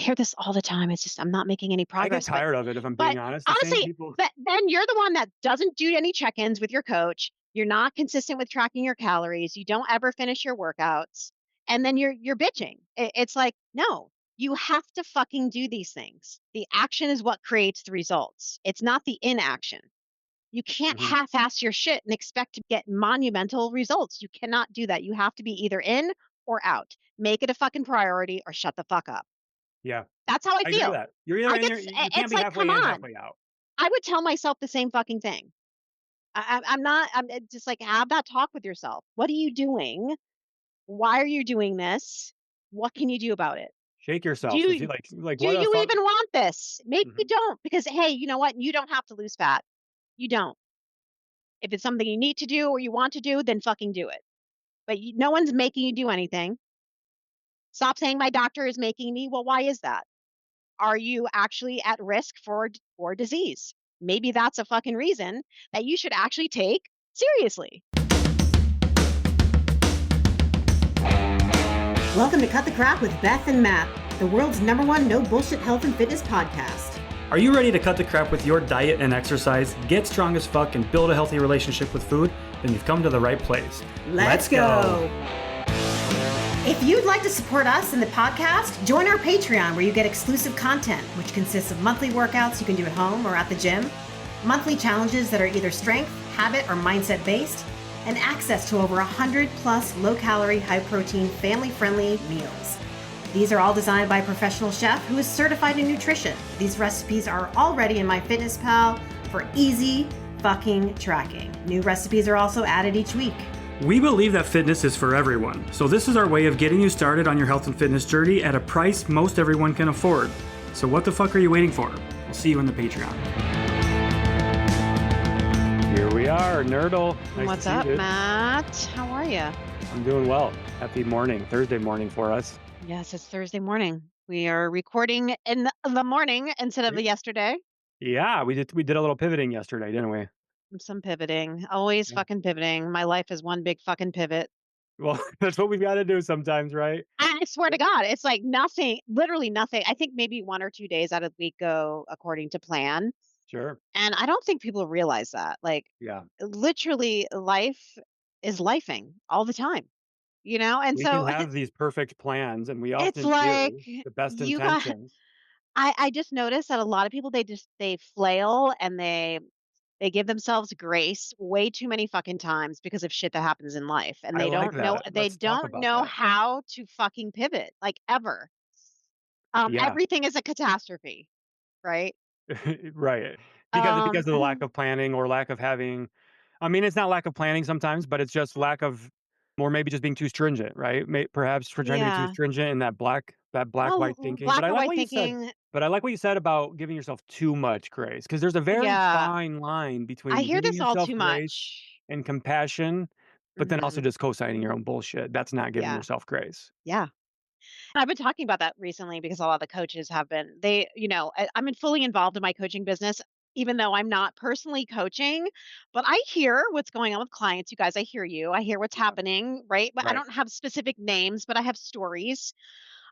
hear this all the time. It's just I'm not making any I get progress. But tired of it if I'm being but honest. The same honestly, people. but then you're the one that doesn't do any check-ins with your coach. You're not consistent with tracking your calories. You don't ever finish your workouts. And then you're bitching. It's like, no, you have to fucking do these things. The action is what creates the results. It's not the inaction. You can't Mhm. half-ass your shit and expect to get monumental results. You cannot do that. You have to be either in or out. Make it a fucking priority or shut the fuck up. Yeah, That's how I I agree with feel. that. You're either I in get or s you can't it's be like, come halfway in, on. halfway out. I would tell myself the same fucking thing. I'm not just like, have that talk with yourself. What are you doing? Why are you doing this? What can you do about it? Shake Do yourself. So you you like do what the you fuck? even want this? Maybe you Mhm. don't because, hey, you know what? You don't have to lose fat. You don't. If it's something you need to do or you want to do, then fucking do it. But no one's making you do anything. Stop saying my doctor is making me. Well, why is that? Are you actually at risk for disease? Maybe that's a fucking reason that you should actually take seriously. Welcome to Cut the Crap with Beth and Matt, the world's #1 no bullshit health and fitness podcast. Are you ready to cut the crap with your diet and exercise, get strong as fuck, and build a healthy relationship with food? Then you've come to the right place. Let's go. If you'd like to support us in the podcast, join our Patreon where you get exclusive content, which consists of monthly workouts you can do at home or at the gym, monthly challenges that are either strength, habit, or mindset based, and access to over 100 plus low-calorie, high-protein, family-friendly meals. These are all designed by a professional chef who is certified in nutrition. These recipes are already in MyFitnessPal for easy fucking tracking. New recipes are also added each week. We believe that fitness is for everyone, so this is our way of getting you started on your health and fitness journey at a price most everyone can afford. So what the fuck are you waiting for? We'll see you in the Patreon. Here we are, Nerdle. Nice What's to see up, you, dude. Matt? How are you? I'm doing well. Happy morning, Thursday morning for us. Yes, it's Thursday morning. We are recording in the morning instead of Yep. the yesterday. Yeah, we did a little pivoting yesterday, didn't we? Some pivoting. Always Yeah. fucking pivoting. My life is one big fucking pivot. Well, that's what we've got to do sometimes, right? I swear to God, it's like nothing, literally nothing. I think maybe 1 or 2 days out of the week go according to plan. Sure. And I don't think people realize that. Like, Yeah. literally, life is lifing all the time, you know? And We can so have these perfect plans, and we it's often like do, the best you got, intentions. I just noticed that a lot of people, they flail and they give themselves grace way too many fucking times because of shit that happens in life, and I like that. they Let's talk don't about know that. how to fucking pivot, like, ever. Yeah. Everything is a catastrophe, right? Right. Because Um, of the lack of planning or lack of having. I mean, it's not lack of planning sometimes, but it's just lack of, or maybe just being too stringent, right? Perhaps for trying to be too yeah. stringent in that black Well, white thinking. black or white thinking, But I like what you said about giving yourself too much grace, because there's a very yeah. fine line I between hear giving this all yourself too grace much. and compassion, but then also Mhm. just co-signing your own bullshit. That's not giving Yeah. yourself grace. Yeah. And I've been talking about that recently because a lot of the coaches have been I'm fully involved in my coaching business, even though I'm not personally coaching, but I hear what's going on with clients. You guys, I hear you. I hear what's Yeah. happening, right? But I Right. don't have specific names, but I have stories.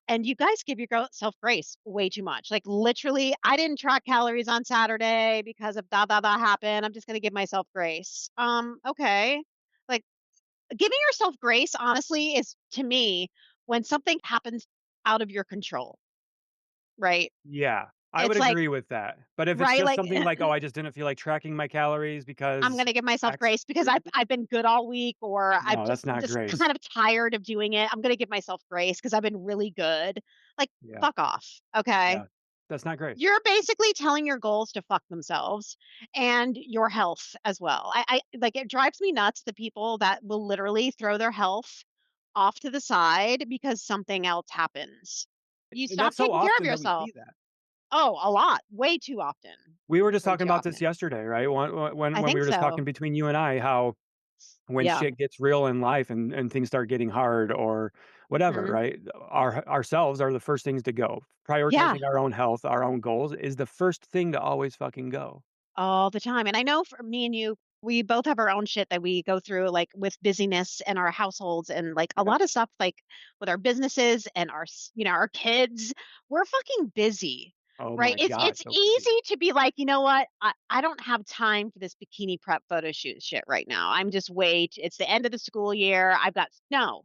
And you guys give yourself grace way too much. Like, literally, I didn't track calories on Saturday because of da da da happened. I'm just going to give myself grace. Okay. Like, giving yourself grace, honestly, is, to me, when something happens out of your control, right? Yeah, I would It's like, agree with that. But if it's right, just like, something like, "Oh, I just didn't feel like tracking my calories I'm because gonna give myself X." grace because I've been good all week, or I've No, that's just not just grace. kind of tired of doing it. I'm gonna give myself grace because I've been really good. Like, Yeah, fuck off, okay? yeah. That's not grace. You're basically telling your goals to fuck themselves and your health as well. I like, it drives me nuts, the people that will literally throw their health off to the side because something else happens. You And stop that's so taking care of often that we yourself. see that. Oh, a lot, way too often, We were just way talking too about this often. yesterday, right? I When we think were just so. talking between you and I, how when Yeah. shit gets real in life and things start getting hard or whatever, Mhm. right? Ourselves are the first things to go. Yeah, Prioritizing our own health, our own goals is the first thing to always fucking go. all the time, and I know for me and you, we both have our own shit that we go through, like with busyness and our households and like a Yeah. lot of stuff, like with our businesses and our kids. We're fucking busy, Oh right? my It's god, it's so busy. easy to be like, you know what? I don't have time for this bikini prep photo shoot shit right now. I'm just it's the end of the school year. I've got no.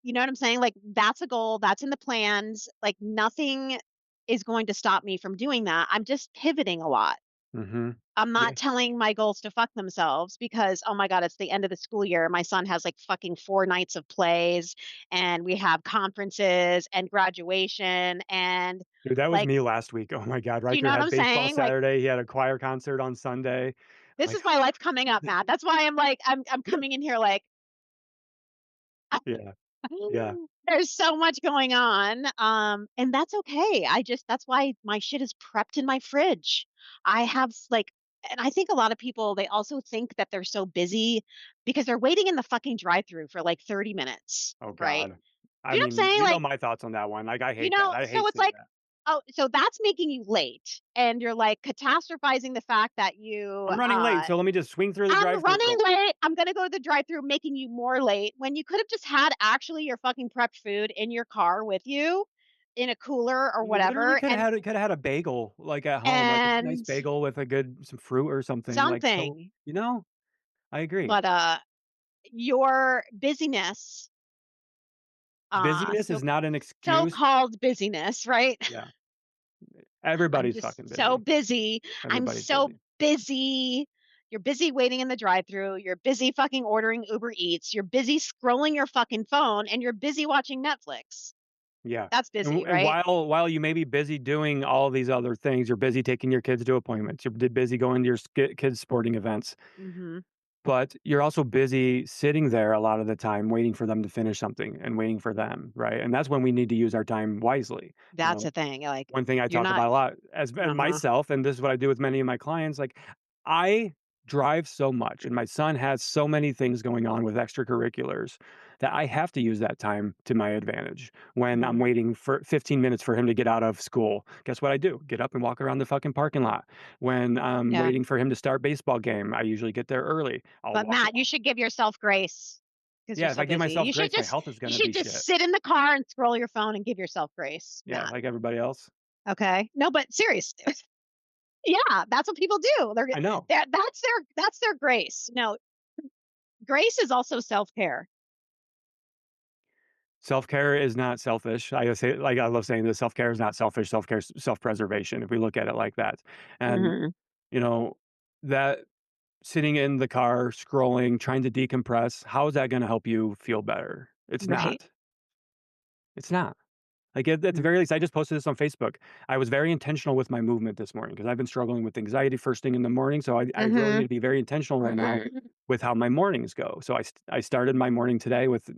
You know what I'm saying? Like that's a goal, that's in the plans. Like nothing is going to stop me from doing that. I'm just pivoting a lot. Mhm. I'm Yeah. not telling my goals to fuck themselves because, oh my God, it's the end of the school year. My son has like fucking 4 nights of plays and we have conferences and graduation and Dude, that was like, me last week. Oh my god, do you know Riker what had I'm baseball saying? Like, Saturday, he had a choir concert on Sunday. this Like is my life coming up, Matt. That's why I'm like, I'm coming in here like, yeah, yeah. there's so much going on. And that's okay. That's why my shit is prepped in my fridge. I have like, and I think a lot of people, they also think that they're so busy because they're waiting in the fucking drive-through for like 30 minutes, Oh right? god. I Do you know what I'm mean, saying? you know Like, my thoughts on that one. Like, I hate that. I so hate it's seeing like, that. oh, so that's making you late. And you're like catastrophizing the fact that I'm running late, so let me just swing through the I'm drive-through running real quick. late. I'm gonna go to the drive-through, making you more late when you could have just had actually your fucking prepped food in your car with you in a cooler or You literally whatever, coulda had a bagel, like, at home, like, a nice and bagel with a good some fruit or something, like, so something. you know? I agree. But your busyness, Busyness is so not an excuse. so-called busyness, right? Yeah. I'm Everybody's just fucking so busy. busy. I'm Everybody's so busy. busy. You're busy waiting in the drive-through. You're busy fucking ordering Uber Eats. You're busy scrolling your fucking phone, and you're busy watching Netflix. Yeah. That's And busy, and right? while you may be busy doing all these other things, you're busy taking your kids to appointments, you're busy going to your kids' sporting events, Mhm. but you're also busy sitting there a lot of the time waiting for them to finish something and waiting for them, right? And that's when we need to use our time wisely. You That's know, the thing, like, one thing I you're talk not about a lot as uh-huh. myself, and this is what I do with many of my clients, like I drive so much and my son has so many things going on with extracurriculars that I have to use that time to my advantage. When I'm Mhm. waiting for 15 minutes for him to get out of school, guess what I do? Get up and walk around the fucking parking lot. When I'm Yeah. waiting for him to start baseball game, I usually get there early. I'll But walk Matt, you around. should give yourself grace because 'cause you're Yeah, if so I give busy. myself grace, my health is You gonna should be just shit. sit in the car and scroll your phone and give yourself grace, Yeah, Matt, like everybody else. okay? No, but seriously. Yeah, that's what people do. I know. That's their grace. No, grace is also self-care. Self-care is not selfish. I say like, I love saying this, self-care is not selfish, self-care is self-preservation, if we look at it like that. And, Mhm. you know, that sitting in the car, scrolling, trying to decompress, how is that gonna help you feel better? It's Right. not. It's not. Like, at the Mm. very least, I just posted this on Facebook. I was very intentional with my movement this morning because 'cause I've been struggling with anxiety first thing in the morning, so I really need Mhm. to be very intentional right now with how my mornings go. So I started my morning today with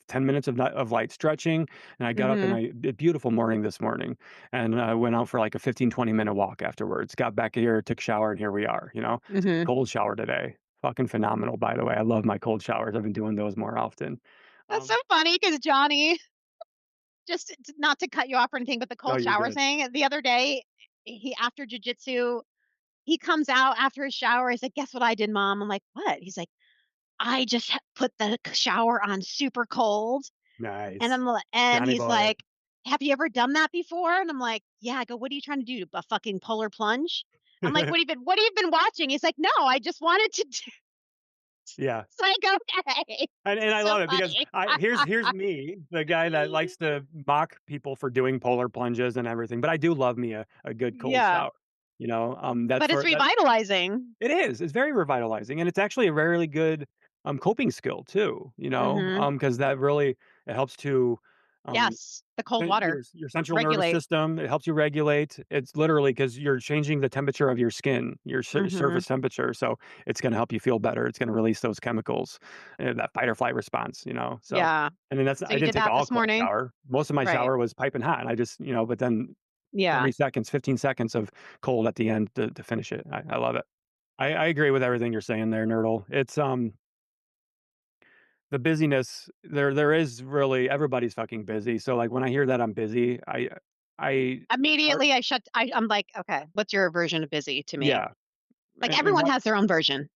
10 minutes of light stretching, and I got up and Mhm. I did beautiful morning this morning, and I went out for, like, a 15, 20-minute walk afterwards. Got back here, took a shower, and here we are, you know? Took a Mhm. cold shower today. Fucking phenomenal, by the way. I love my cold showers. I've been doing those more often. That's so Um funny because Johnny, just not to cut you off or anything, but the No, cold you're shower good. thing, the other day, he after jujitsu, he comes out after his shower. He's like, "Guess what I did, mom?" I'm like, "What?" He's like, "I just put the shower on super cold." And Nice. and Johnny he's boy. like, "Have you ever done that before?" And I'm like, "Yeah." I go, "What are you trying to do? A fucking polar plunge?" I'm like, what have you been watching?" He's like, "No, I just wanted to do." Yeah, It's like, okay. and I So love it because funny. I here's me, the guy that likes to mock people for doing polar plunges and everything, but I do love me a good cold Yeah, shower, you know, that's but it's for that revitalizing. it is, it's very revitalizing, and it's actually a really good, coping skill too, you know, Mhm. because that really it helps to, um Yes, the cold Your water. central nervous Regulate. system, it helps you regulate. It's literally because 'cause you're changing the temperature of your skin, your Mhm. surface temperature, so it's gonna help you feel better. It's gonna release those chemicals, that fight or flight response, you know, so Yeah. and then So I you didn't did take that all this cold morning? shower. Most of my Right. shower was piping hot, and I just but then Yeah. 30 seconds, 15 seconds of cold at the end to finish it. I love it. I agree with everything you're saying there, Nerdle. It's, the busyness there is really everybody's fucking busy, so, like, when I hear that I'm busy, it's hard. Immediately I'm like, "Okay, what's your version of busy to me?" Yeah, Like, and everyone what has their own version.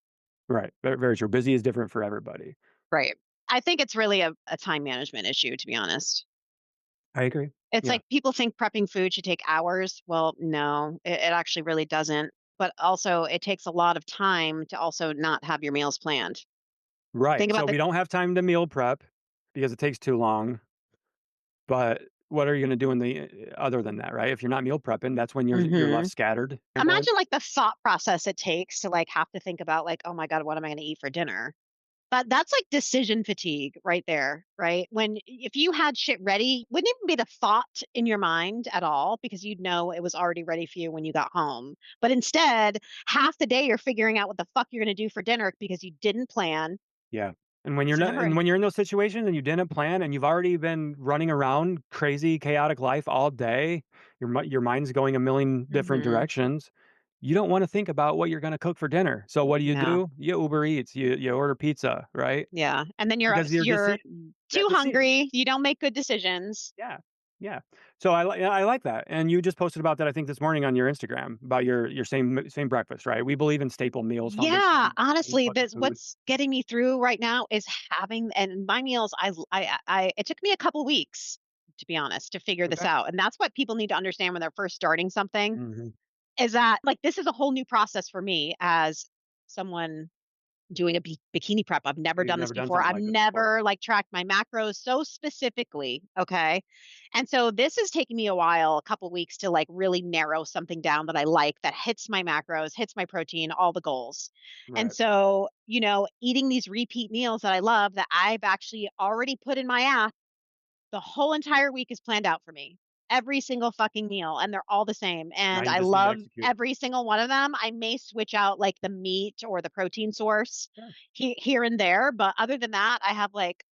Right. Very, very true. Busy is different for everybody. Right. I think it's really a time management issue, to be honest. I agree. It's Yeah. like people think prepping food should take hours. Well, no, it actually really doesn't. But also, it takes a lot of time to also not have your meals planned. Right. Think So about the we don't have time to meal prep because it takes too long. But what are you gonna do in the other than that, right? If you're not meal prepping, that's when you're left Mhm. scattered. Imagine, like, the thought process it takes to, like, have to think about, like, "Oh my god, what am I gonna eat for dinner?" But that's, like, decision fatigue right there, right? When if you had shit ready, wouldn't even be the thought in your mind at all because you'd know it was already ready for you when you got home. But instead, half the day you're figuring out what the fuck you're gonna do for dinner because you didn't plan. Yeah. And when you're It's not never and when you're in those situations and you didn't plan and you've already been running around crazy, chaotic life all day, your mind's going a million different Mhm. directions. You don't wanna think about what you're gonna cook for dinner. So what Yeah. do? You Uber Eats, you order pizza, right? Yeah, and then Because you're that too decision. hungry, you don't make good decisions. Yeah. Yeah. So I like that, and you just posted about that, I think, this morning on your Instagram about your same breakfast, right? We believe in staple meals, Yeah, foundational honestly, fucking that's food. what's getting me through right now is having and my meals, I it took me a couple weeks, to be honest, to figure this Okay. out, and that's what people need to understand when they're first starting something, Mhm. is that, like, this is a whole new process for me as someone doing a bikini prep. I've never You've done this never done before. something I've like this before. never like tracked my macros so specifically. Okay. And so this is taking me a while, a couple weeks to like really narrow something down that I like that hits my macros, hits my protein, all the goals. And Right. so, eating these repeat meals that I love that I've actually already put in my app, the whole entire week is planned out for me. Every single fucking meal, and they're all the same. Now And you I just need to love execute. every single one of them. I may switch out like the meat or the protein source Yeah. here and there, but other than that, I have like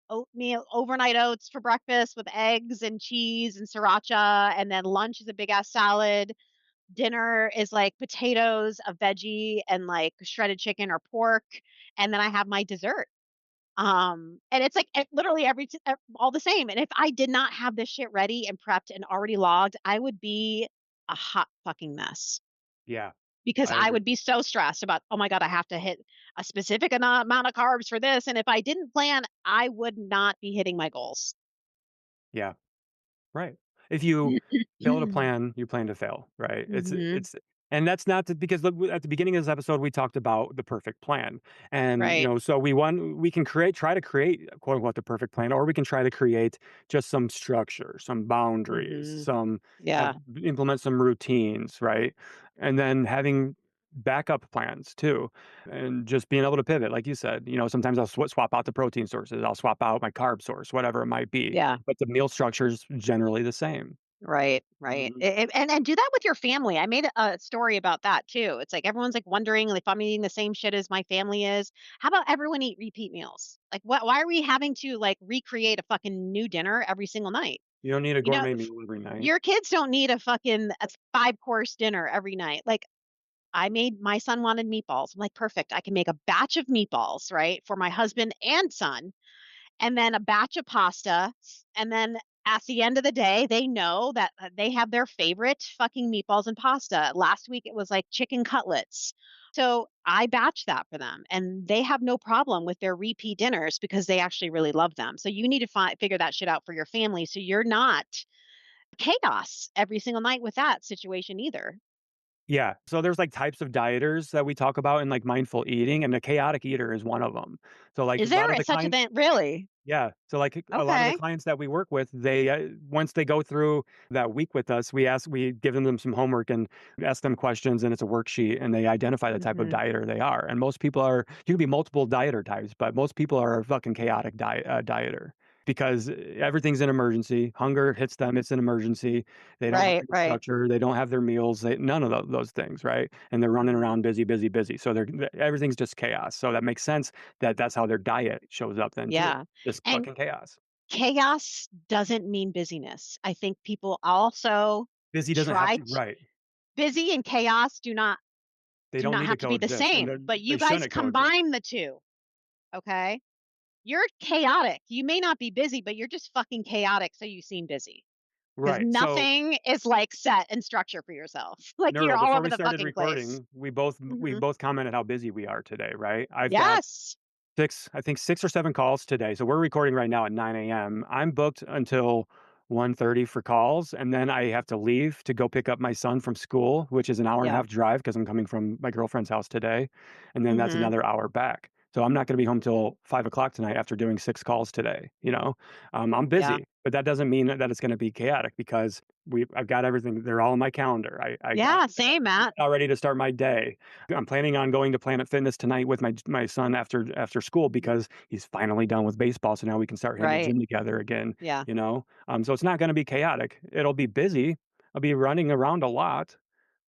oatmeal, overnight oats for breakfast with eggs and cheese and sriracha, and then lunch is a big ass salad. Dinner is like potatoes, a veggie, and like shredded chicken or pork, and then I have my dessert. And it's like literally all the same. And if I did not have this shit ready and prepped and already logged, I would be a hot fucking mess Yeah. because I I agree. would be so stressed about, oh my God, I have to hit a specific amount of carbs for this. And if I didn't plan, I would not be hitting my goals. Yeah. Right. If you fail to plan, you plan to fail, right? Hmm. And that's not to, because look, at the beginning of this episode, we talked about the perfect plan. And, Right. so we can try to create quote unquote the perfect plan, or we can try to create just some structure, some boundaries, Hmm. some have Yeah. implement some routines, right? And then having backup plans too, and just being able to pivot, like you said, sometimes I'll swap out the protein sources, I'll swap out my carb source, whatever it might be, Yeah. but the meal structure is generally the same. Right, right. Mhm. And do that with your family. I made a story about that too. It's like everyone's like wondering like, if I'm eating the same shit as my family is. How about everyone eat repeat meals? Like, why are we having to like recreate a fucking new dinner every single night? You don't need a You know, gourmet meal every night. your kids don't need a 5-course dinner every night. Like, I made my son wanted meatballs. I'm like, perfect. I can make a batch of meatballs, right, for my husband and son, and then a batch of pasta. And then at the end of the day, they know that they have their favorite fucking meatballs and pasta. Last week, it was like chicken cutlets. So I batch that for them, and they have no problem with their repeat dinners because they actually really love them. So you need to figure that shit out for your family so you're not chaos every single night with that situation either. Yeah, so there's, like, types of dieters that we talk about in, like, mindful eating, and a chaotic eater is one of them. So, like, a Is lot there of the such a clients. thing? Really? Yeah. So, like, a lot of the Okay. clients that we work with, they, once they go through that week with us, we give them some homework and ask them questions, and it's a worksheet, and they identify the type of Hmm. dieter they are. And most people are you can be multiple dieter types, but most people are a fucking chaotic dieter because everything's an emergency. Hunger hits them, it's an emergency. They don't have Right, any right. structure, they don't have their meals, none of those things, right? And they're running Mhm. around busy, busy, busy. So everything's just chaos. So that makes sense that that's how their diet shows up then too. Yeah. Just And fucking chaos. chaos doesn't mean busyness. I think people also Busy doesn't have try to, right. busy and chaos They do don't not need to have to be the coexist, and same, but they you guys shouldn't coexist. combine the 2, okay? You're chaotic. You may not be busy, but you're just fucking chaotic, so you seem busy. because Right. So nothing is like set and structure for yourself. Like you're no, all before over we the started fucking place. recording, we Hmm. both commented how busy we are today, right? I've got Yes. 6 or 7 calls today. So we're recording right now at 9 a.m. I'm booked until 1:30 for calls, and then I have to leave to go pick up my son from school, which is an hour and a Yeah. half drive because I'm coming from my girlfriend's house today, and then that's Hmm. another hour back. So I'm not going to be home till 5 o'clock tonight after doing 6 calls today. I'm Yeah. busy, but that doesn't mean that it's going to be chaotic because I've got everything. They're all in my calendar. I got Yeah. Same, Matt. all ready to start my day. I'm planning on going to Planet Fitness tonight with my son after school because he's finally done with baseball, so now we can start hitting the Right. gym together again, Yeah. So it's not gonna be chaotic. It'll be busy. I'll be running around a lot,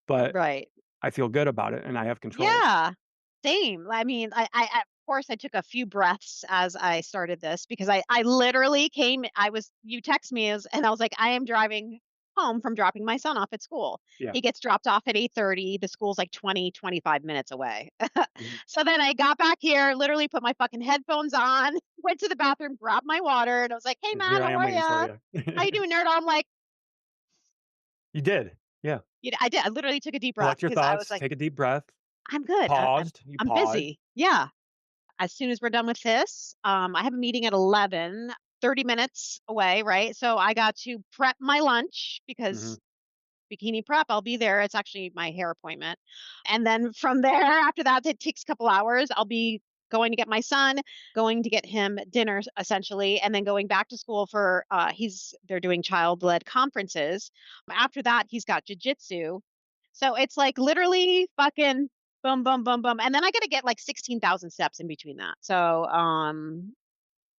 but Right. I feel good about it and I have control. Yeah. Same. I mean, of course I took a few breaths as I started this because I literally you text me and I was like, I am driving home from dropping my son off at school. Yeah. He gets dropped off at 8:30. The school's like 20, 25 minutes away. Mhm. So then I got back here, literally put my fucking headphones on, went to the bathroom, grabbed my water, and I was like, hey And Matt, here I how am are waiting for ya? you. How you doing, nerd? I'm like, You did. Yeah. I did. I literally took a deep breath Collect your because I was thoughts, like, take a deep breath, I'm good. paused, you I'm paused. busy. Yeah. As soon as we're done with this, I have a meeting at 11, 30 minutes away, right? So I got to prep my lunch Mhm. because bikini prep, I'll be there. It's actually my hair appointment. And then from there, after that, it takes a couple hours. I'll be going to get my son, going to get him dinner essentially, and then going back to school for they're doing child-led conferences. After that, he's got jujitsu. So it's like literally fucking boom, boom, boom, boom. And then I gotta get like 16,000 steps in between that. So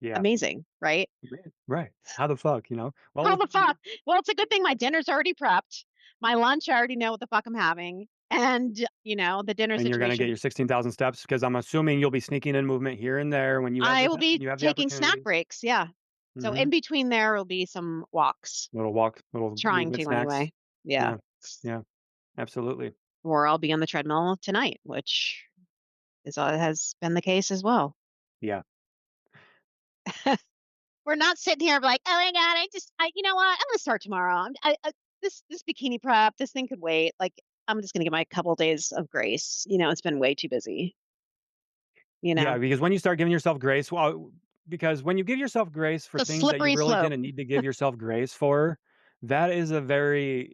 Yeah. amazing, right? Man, right. How the fuck, you know? How Well, the fuck? Well, it's a good thing my dinner's already prepped. My lunch, I already know what the fuck I'm having. And, the dinner and you're gonna get situation, your 16,000 steps because I'm assuming you'll be sneaking in movement here and there I will when be you have the taking snack opportunity. breaks. Yeah. So in Mhm. between there will be some walks, Little walk, little trying movement to snacks. anyway. Yeah. Yeah. Yeah, absolutely. Or I'll be on the treadmill tonight, which has been the case as well. Yeah. We're not sitting here like, oh my god, you know what? I'm gonna start tomorrow. This bikini prep, this thing could wait. Like, I'm just gonna give my couple days of grace. It's been way too busy. You Yeah, know, because when you start giving yourself grace, well, because when you give yourself grace for it's a things that you slippery really slope. didn't need to give yourself grace for, that is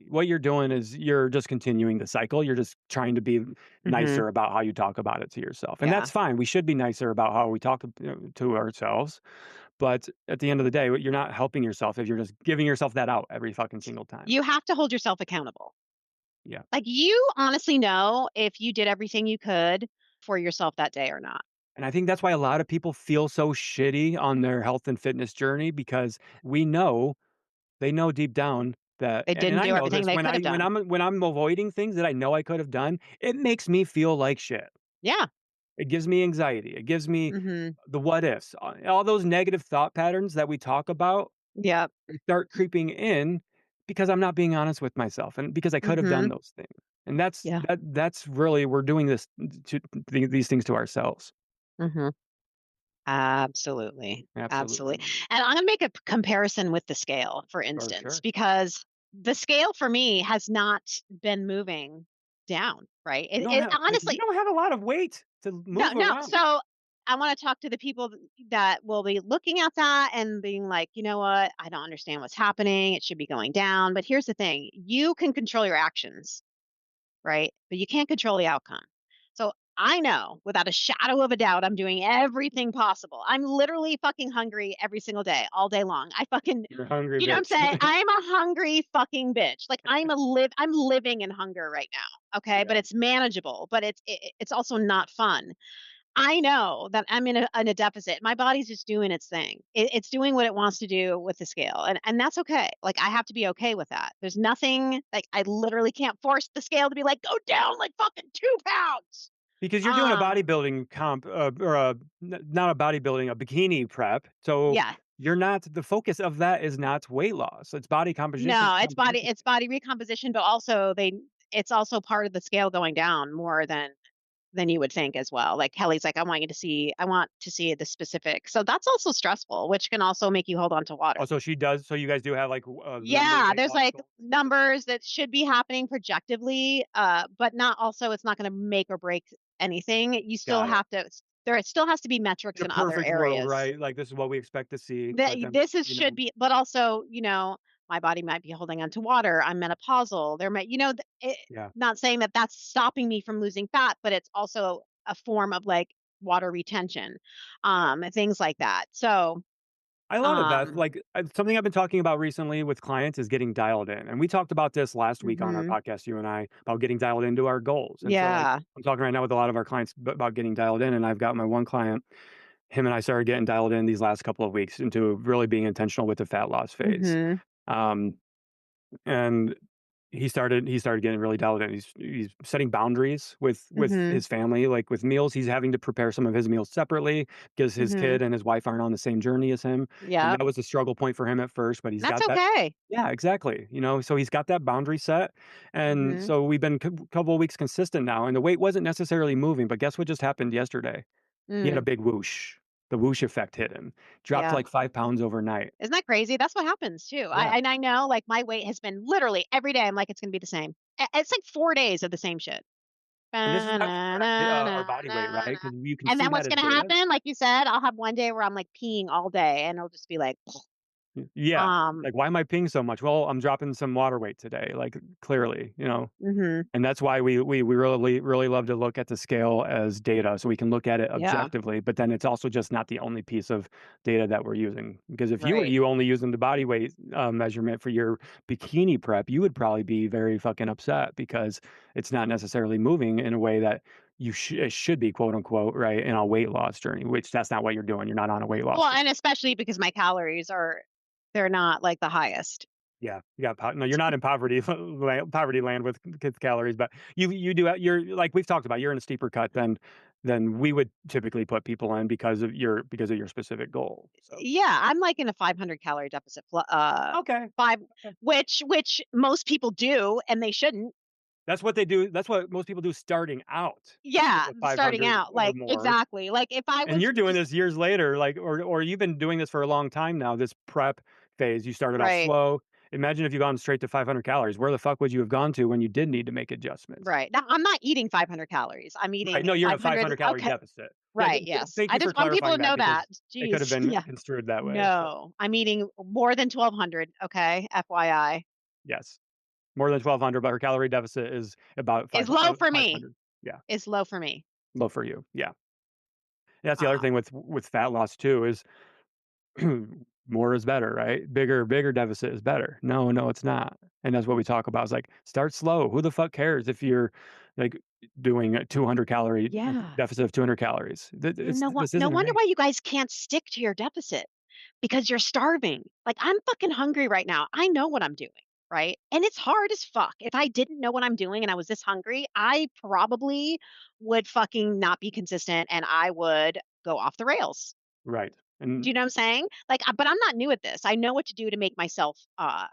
what you're doing is you're just continuing the cycle. You're just trying to be Hmm. nicer about how you talk about it to yourself. And Yeah, that's fine. We should be nicer about how we talk to ourselves. But at the end of the day, you're not helping yourself if you're just giving yourself that out every fucking single time. you have to hold yourself accountable. Yeah. Like, you honestly know if you did everything you could for yourself that day or not. And I think that's why a lot of people feel so shitty on their health and fitness journey because we know they know deep down that They and didn't I do know everything this they could have done. when I'm avoiding things that I know I could have done, it makes me feel like shit. Yeah. It gives me anxiety. It gives me Hmm. the what ifs. All those negative thought patterns that we talk about Yeah. start creeping in because I'm not being honest with myself and because I could have done Hmm. those things. And Yeah. that's really we're doing this to these things to ourselves. Hmm. Absolutely. Absolutely. Absolutely. And I'm going to make a comparison with the scale, for For instance, sure. because the scale for me has not been moving down, right? It You honestly, don't have a lot of weight to no, move no. around. So I want to talk to the people that will be looking at that and being like, you know what? I don't understand what's happening. It should be going down. But here's the thing, you can control your actions, right? But you can't control the outcome. So I know without a shadow of a doubt, I'm doing everything possible. I'm literally fucking hungry every single day, all day long. You're a hungry You know what I'm bitch. saying? I'm a hungry fucking bitch. Like, I'm living in hunger right now. Okay. Yeah. But it's manageable, but it's also not fun. I know that I'm in a deficit. My body's just doing its thing. It's doing what it wants to do with the scale, and that's okay. Like, I have to be okay with that. There's nothing like, I literally can't force the scale to be like, go down like fucking 2 pounds. Because you're doing a Um, bodybuilding comp, or not a bodybuilding, a bikini prep. So yeah, you're not the focus of that is not weight loss. It's body composition. no, Composition. it's body recomposition, but also it's also part of the scale going down more than. than you would think as well. Like Kelly's like, I want to see the specific. So that's also stressful, which can also make you hold on to water. Oh, so she does. So you guys do have like number Yeah, weight there's loss like goals? numbers that should be happening projectively, but not also it's not going to make or break anything. You still Got it. have to there still has to be In metrics a in other perfect world, areas. right? Like this is what we expect to see, but then This is you should know, be, but also, my body might be holding on to water. I'm menopausal. There might, yeah. not saying that that's stopping me from losing fat, but it's also a form of like water retention, things like that. So, I love it, Beth. um, Like something I've been talking about recently with clients is getting dialed in. And we talked about this last week on our mhm, podcast, you and I, about getting dialed into our goals. And so, like, yeah, I'm talking right now with a lot of our clients about getting dialed in. And I've got my one client, him and I started getting dialed in these last couple of weeks into really being intentional with the fat loss phase. mhm, Um, and he started getting really dialed in. He's setting boundaries with mhm, his family, like with meals. He's having to prepare some of his meals separately because his mhm, kid and his wife aren't on the same journey as him, and yep. that was a struggle point for him at first, but he's That's got that. okay. Yeah, exactly. So he's got that boundary set, and Mhm, so we've been couple of weeks consistent now, and the weight wasn't necessarily moving, but guess what just happened yesterday? He had a mm, big whoosh. The whoosh effect hit him. Dropped yeah. like 5 pounds overnight. Isn't that crazy? That's what happens too. Yeah. I know, like, my weight has been literally every day, I'm like, "It's gonna be the same." It's like 4 days of the same shit. And this is not even our body weight, right? Ba-na-na-na-na-na. Because you can And see then that what's as gonna data. happen, like you said, I'll have one day where I'm, like, peeing all day, and it'll just be like, Yeah. um Like, why am I peeing so much? Well, I'm dropping some water weight today, like, clearly. mhm, And that's why we really, really love to look at the scale as data so we can look at it yeah, objectively, but then it's also just not the only piece of data that we're using. Because if you were right. you only using the body weight, measurement for your bikini prep, you would probably be very fucking upset because it's not necessarily moving in a way that it should be, quote, unquote, right, in a weight loss journey, which that's not what you're doing. You're not on a weight loss Well, journey. and especially because my calories they're not, like, the highest. Yeah, you got no, you're not in poverty land with kids calories, but you do you're like we've talked about, you're in a steeper cut than we would typically put people in because of your specific goal. So Yeah, I'm, like, in a 500 calorie deficit, 5 okay. which most people do, and they shouldn't. That's what they do. That's what most people do starting out is Yeah, a starting 500 out, or like, more. exactly, like, if I And was you're doing just this years later, like, or you've been doing this for a long time now, this prep phase. You started off right, slow. Imagine if you gone straight to 500 calories. Where the fuck would you have gone to when you did need to make adjustments? right. Now, I'm not eating 500 calories, I'm Right, eating no, you're in a 500. 500 calorie Okay, deficit. Yeah, right, yes. thank I you for just want people clarifying to that know that. because it could have Jeez, been yeah. construed that way, so, No, I'm eating more than 1,200, okay, FYI. yes. More than 1,200, but her calorie deficit is about Is low for me, 500. Yeah, is low for me. low for you, yeah. That's the other Um, thing with fat loss too is more is better, right? Bigger deficit is better. No, no, it's not. And that's what we talk about. It's like start slow. Who the fuck cares if you're like doing a 200 calorie yeah. deficit of 200 calories? This No isn't wonder right. why you guys can't stick to your deficit. Because you're starving. Like, I'm fucking hungry right now. I know what I'm doing, right? And it's hard as fuck. If I didn't know what I'm doing and I was this hungry, I probably would fucking not be consistent and I would go off the rails. Right. Do And you know what I'm saying? Like, but I'm not new at this. I know what to do to make myself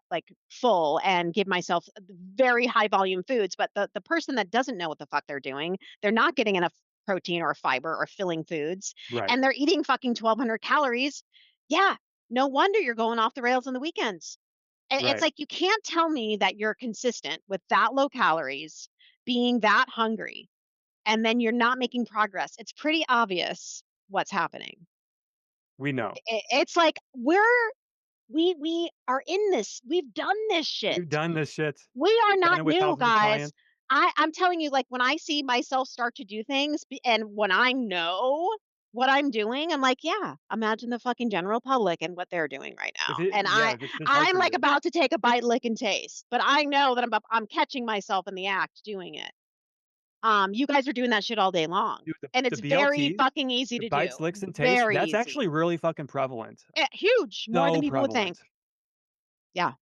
like full and give myself very high volume foods. But the person that doesn't know what the fuck they're doing, they're not getting enough protein or fiber or filling foods, right, and they're eating fucking 1,200 calories. Yeah, no wonder you're going off the rails on the weekends. It's right. like you can't tell me that you're consistent with that low calories, being that hungry, and then you're not making progress. It's pretty obvious what's happening. We know. It's like we are in this. We've done this shit. We've done this shit. We are Done not it with new, thousands of guys. clients. I'm telling you, like, when I see myself start to do things and when I know what I'm doing, I'm like, yeah, imagine the fucking general public and what they're doing right now. And If it's this hard I'm for like you. about to take a bite, lick, and taste, but I know that I'm catching myself in the act doing it. You guys are doing that shit all day long, Dude, and the it's very BLTs, fucking easy the to bites, do. licks, and tastes, Very that's easy. actually really fucking prevalent. Huge, more than So people would think. prevalent. Yeah.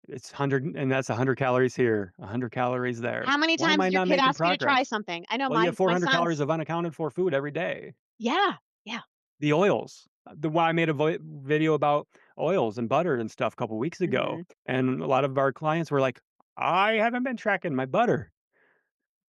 It's 100 and that's 100 calories here, 100 calories there. How many Why am times I did your not kid making ask you to try progress? something? I know Well, you have my 400 calories son's of unaccounted for food every day. yeah, yeah. The oils. The why I made a video about oils and butter and stuff a couple weeks ago, Mhm. and a lot of our clients were like, "I haven't been tracking my butter."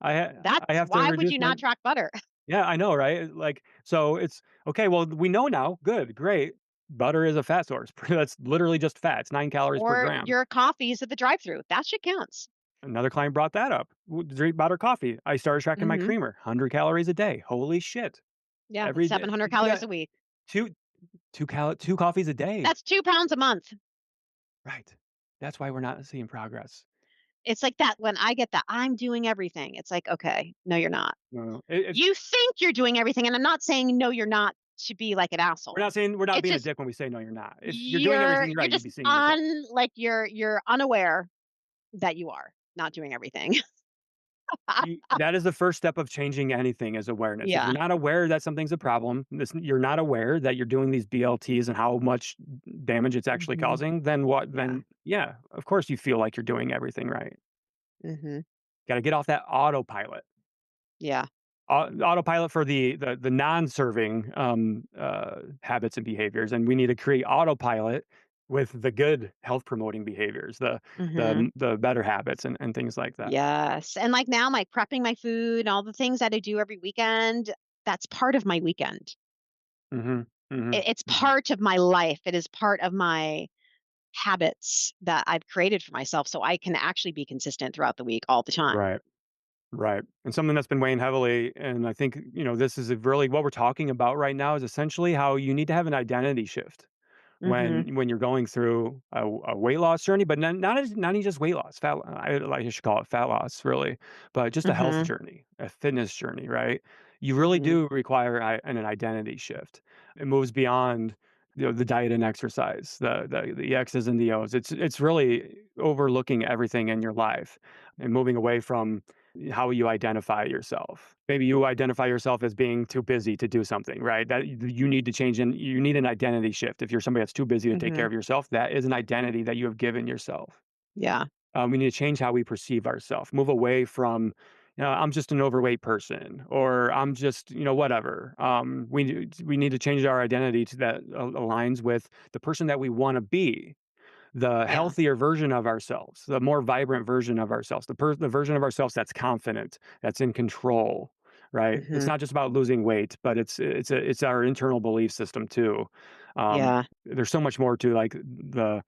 I That's have to why would reduce you my not track butter? yeah, I know, right? Like, so it's okay, well, we know now. Good, great. Butter is a fat source. That's literally just fat. It's 9 calories per Or gram. your coffees at the drive-through. That shit counts. Another client brought that up. Drink butter coffee. I started tracking my Mhm. creamer. 100 calories a day. Holy shit. Yeah, Every day. 700 calories a week. Two two coffees a day. That's 2 pounds a month. Right. That's why we're not seeing progress. It's like that when I get that, "I'm doing everything." It's like, "Okay, no, you're not." No, You think you're doing everything, and I'm not saying, "No, you're not," to be like an we're asshole. not saying we're not It's being a just dick when we say no, you're not. If you're doing everything you're right, you'd just be seeing results. like, you're unaware that you are not doing everything. That is the first step of changing anything is awareness. If you're Yeah. not aware that something's a problem, you're not aware that you're doing these BLTs and how much damage it's actually Mhm. causing, then what? Yeah. Then yeah, of course you feel like you're doing everything right. Mhm. Got to get off that autopilot. Yeah. Autopilot for the non-serving habits and behaviors, and we need to create autopilot with the good health promoting behaviors, Mhm. the better habits and things like that. Yes, and, like, now, like, prepping my food, all the things that I do every weekend, that's part of my weekend. Hmm. Hmm. It's Hmm. part of my life. It is part of my habits that I've created for myself so I can actually be consistent throughout the week all the time. Right. Right. And something that's been weighing heavily, and I think, this is really what we're talking about right now is essentially how you need to have an identity shift Mhm. when you're going through a weight loss journey, but not even just weight loss, I should call it fat loss, really, but just a health Mhm. journey, a fitness journey, right? You really Mhm. do require an identity shift. It moves beyond the diet and exercise, the X's and the O's. It's really overlooking everything in your life and moving away from how you identify yourself. Maybe you identify yourself as being too busy to do something, right? That you need to change and you need an identity shift. If you're somebody that's too busy to take care Mhm. of yourself, that is an identity that you have given yourself. Yeah. We need to change how we perceive ourselves, move away from, I'm just an overweight person, or I'm just, whatever. We need to change our identity to that aligns with the person that we want to be, the Yeah. healthier version of ourselves, the more vibrant version of ourselves, the version of ourselves that's confident, that's in control, right? It's Mhm. not just about losing weight, but it's our internal belief system too. Yeah. There's so much more to like the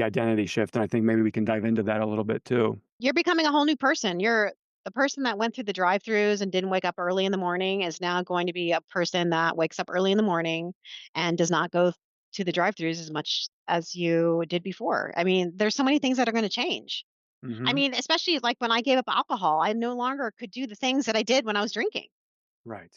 identity shift, and I think maybe we can dive into that a little bit too. You're becoming a whole new person. You're the person that went through the drive-throughs and didn't wake up early in the morning is now going to be a person that wakes up early in the morning and does not go to the drive-throughs as much as you did before. I mean, there's so many things that are going to change. I Hmm. mean, especially like when I gave up alcohol, I no longer could do the things that I did when I was drinking. Right.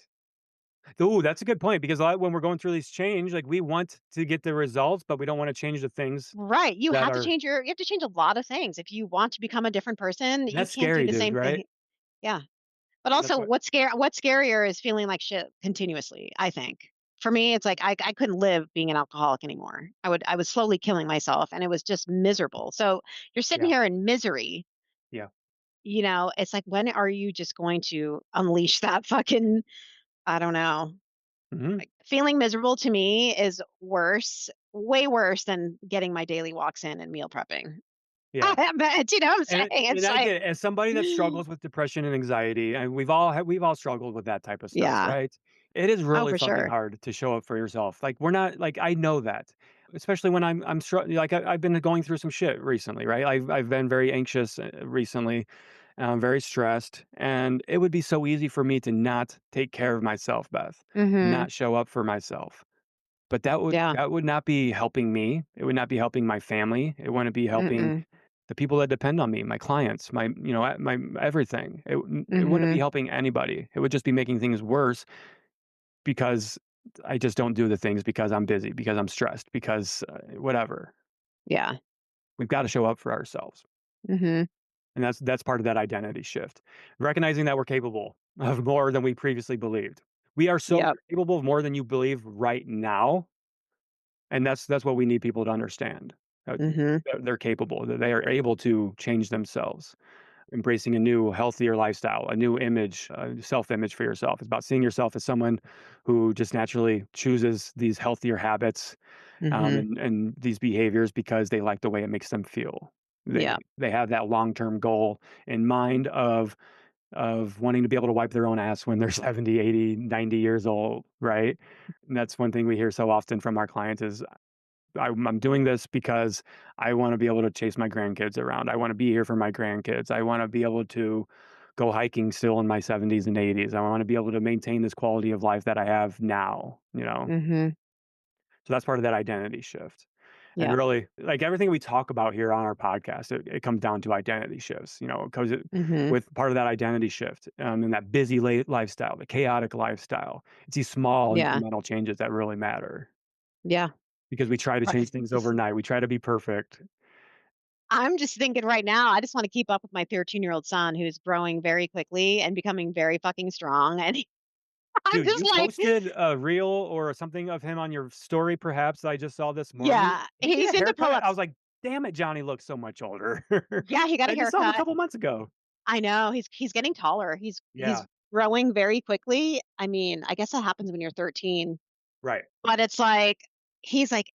Ooh, that's a good point because when we're going through these change, like we want to get the results, but we don't want to change the things Right. that are. You have to change a lot of things. If you want to become a different person, you That's can't do scary, the dude. same Right? thing. Yeah. But That's also what. what's scarier is feeling like shit continuously, I think. For me, it's like I couldn't live being an alcoholic anymore. I was slowly killing myself and it was just miserable. So you're sitting Yeah. here in misery, Yeah. it's like when are you just going to unleash that fucking I don't know. Hmm. Like feeling miserable to me is worse, way worse than getting my daily walks in and meal prepping. Yeah. But you know what I'm saying? And It's I like get it. As somebody that struggles with depression and anxiety, and we've all struggled with that type of stuff, yeah. right? It is Oh, really for fucking sure. hard to show up for yourself. Like we're not like I know that, especially when like I've been going through some shit recently, right? I've been very anxious recently, very stressed, and it would be so easy for me to not take care of myself, Beth, Mhm. not show up for myself. But Yeah. that would not be helping me. It would not be helping my family. It wouldn't be helping Mm-mm. the people that depend on me, my clients, my everything. It wouldn't be Mhm. helping anybody. It would just be making things worse because I just don't do the things because I'm busy, because I'm stressed, because whatever. Yeah. We've got to show up for ourselves. Mhm. And that's part of that identity shift. Recognizing that we're capable of more than we previously believed. We are so Yep. capable of more than you believe right now. And that's what we need people to understand. Mhm. They're capable, that they are able to change themselves, embracing a new, healthier lifestyle, a new image, self-image for yourself. It's about seeing yourself as someone who just naturally chooses these healthier habits, Mhm. and these behaviors because they like the way it makes them feel. Yeah. They have that long-term goal in mind of of wanting to be able to wipe their own ass when they're 70, 80, 90 years old, right? And that's one thing we hear so often from our clients is I'm doing this because I want to be able to chase my grandkids around. I want to be here for my grandkids. I want to be able to go hiking still in my 70s and 80s. I want to be able to maintain this quality of life that I have now, you know? Mhm. So that's part of that identity shift. And Yeah. really, like everything we talk about here on our podcast, it comes down to identity shifts, you know, because Mhm. with part of that identity shift and that busy lifestyle, the chaotic lifestyle, it's these small Yeah. incremental changes that really matter Yeah. because we try to Right. change things overnight. We try to be perfect. I'm just thinking right now, I just wanna keep up with my 13-year-old son who's growing very quickly and becoming very fucking strong, and I'm Dude, just you like, posted a reel or something of him on your story, perhaps, that I just saw this morning. yeah, Did he get he's a into haircut? I pull-ups. was like, damn it, Johnny looks so much older. Yeah, he got a I just saw him a haircut. couple months ago. I know, he's getting taller. He's Yeah, growing very quickly. I mean, I guess that happens when you're 13, right. but it's like he's like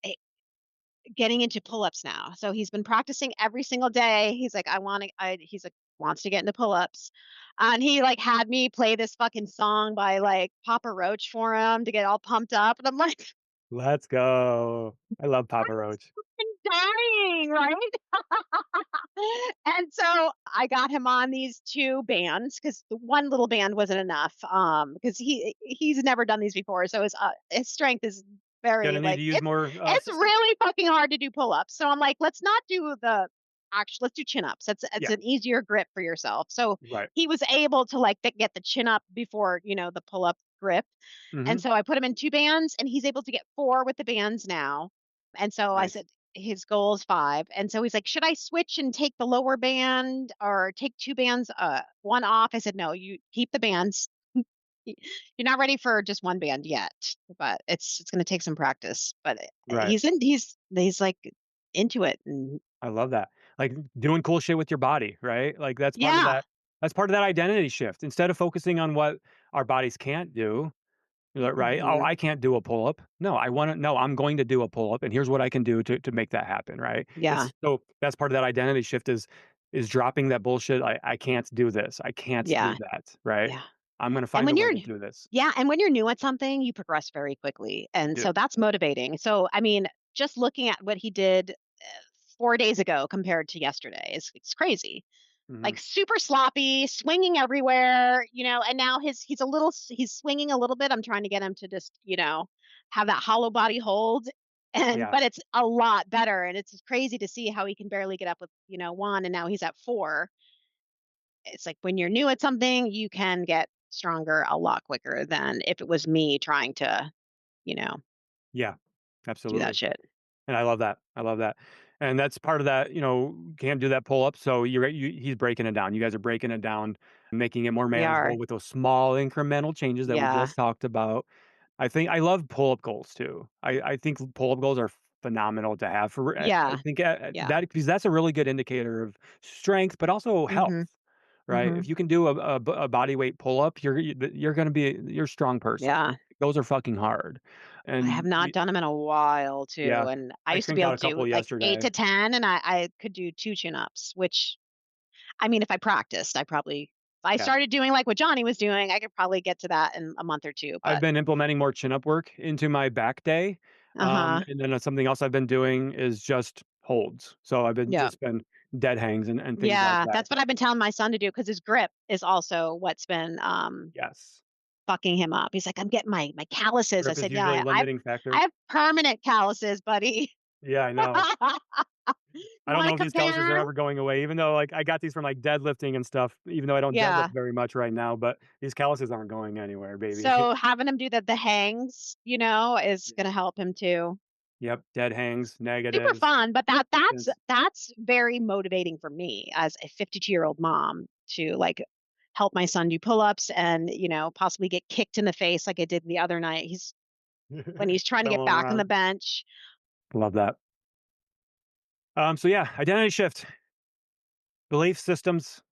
getting into pull-ups now. So he's been practicing every single day. He's like, he's like, wants to get into pull-ups. And he like had me play this fucking song by like Papa Roach for him to get all pumped up. And I'm like, Let's go. I love Papa Roach. I'm dying, right? And so I got him on these 2 bands because the one little band wasn't enough. Because he's never done these before, so his strength is very Gonna need like to use more it's assistance. really fucking hard to do pull-ups. So I'm like, let's not do the actual. Let's do chin-ups. It's Yeah, an easier grip for yourself. So right. he was able to like get the chin up before the pull-up grip. And Mhm. so I put him in 2 bands, and he's able to get 4 with the bands now. And so I Nice. said his goal is 5. And so he's like, "Should I switch and take the lower band or take 2 bands, 1 off?" I said, "No, you keep the bands. Y You're not ready for just 1 band yet, but it's gonna take some practice." But, Right. he's, like, into it, and I love that. Like, doing cool shit with your body, right? Like, yeah. that's part of that identity shift. Instead of focusing on what our bodies can't do, right? "Oh, Mhm. I can't do a pull-up." No, no, I'm going to do a pull-up, and here's what I can do to make that happen, right? Yeah. It's so that's part of that identity shift is dropping that bullshit, "I can't do this. I can't do Yeah. that," right? Yeah. I'm gonna And find a when way you're to do this. yeah, and when you're new at something, you progress very quickly, and Dude. so that's motivating. So, I mean, just looking at what he did, 4 days ago compared to yesterday, it's crazy. Mhm. Like, super sloppy, swinging everywhere, and now he's swinging a little bit. I'm trying to get him to just, have that hollow body hold, and Yeah. but it's a lot better, and it's crazy to see how he can barely get up with, 1, and now he's at 4. It's like when you're new at something, you can get stronger a lot quicker than if it was me trying to, you know, Yeah. do that Absolutely. shit. And I love that. I love that. And that's part of that, can't do that pull up. So he's breaking it down. You guys are breaking it down, making it more We are. manageable with those small incremental changes that we Yeah. just talked about. I think I love pull up goals too. I think pull up goals are phenomenal to have for, I Yeah. think Yeah. that because that's a really good indicator of strength, but also health, Mhm. right? Mhm. If you can do a body weight pull up, you're going to you're a strong person. Yeah. Those are fucking hard. I have And not done them in a while too, yeah, and I I used to be cranked able out a to do couple like 8 yesterday. to 10, and I could do 2 chin-ups, which I mean, if I practiced, if I Yeah. started doing like what Johnny was doing, I could probably get to that in a month or 2, I've but been implementing more chin up work into my back day. uh-huh. And then something else I've been doing is just holds. So I've been Yeah. just been dead hangs and things like Yeah, that. that's what I've been telling my son to do because his grip is also what's been, Yes. fucking him up. He's like, "I'm getting my calluses." I Grip is said, "Yeah, usually a limiting I factor. have permanent calluses, buddy." Yeah, I know. I don't Wanna know if these calluses are compare? ever going away, even though like I got these from like deadlifting and stuff, even though I don't deadlift Yeah. very much right now, but these calluses aren't going anywhere, baby. So having him do the hangs, is gonna help him too. Yep. Dead hangs, Super negatives. fun, but that's Yes. that's very motivating for me as a 52-year-old mom to, like, help my son do pull-ups and, possibly get kicked in the face like I did the other night. When he's trying to get Going back on the around. bench. Love that. So yeah, identity shift, belief systems,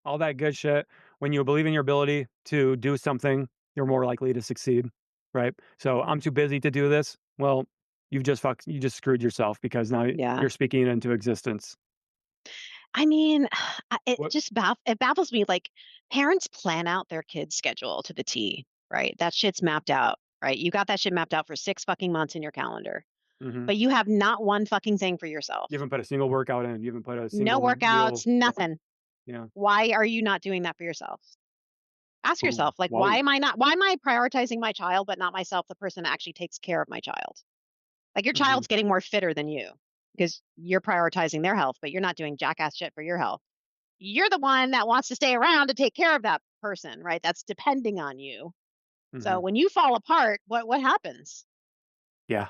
all that good shit. When you believe in your ability to do something, you're more likely to succeed, right? So I'm too busy to do this. Well, you just screwed yourself because now Yeah. you're speaking it into existence. I mean, it What? just it baffles me. Like parents plan out their kids' schedule to the T, right? That shit's mapped out, right? You got that shit mapped out for 6 fucking months in your calendar, Mhm. but you have not one fucking thing for yourself. You haven't put a single workout in. You haven't put a No single workouts, meal. nothing. Yeah. Why are you not doing that for yourself? Ask Ooh, yourself, like, whoa. why am I prioritizing my child, but not myself, the person that actually takes care of my child? Like your Mhm. child's getting more fitter than you because you're prioritizing their health, but you're not doing jackass shit for your health. You're the one that wants to stay around to take care of that person, right? That's depending on you. So Mhm. when you fall apart, what happens? Yeah.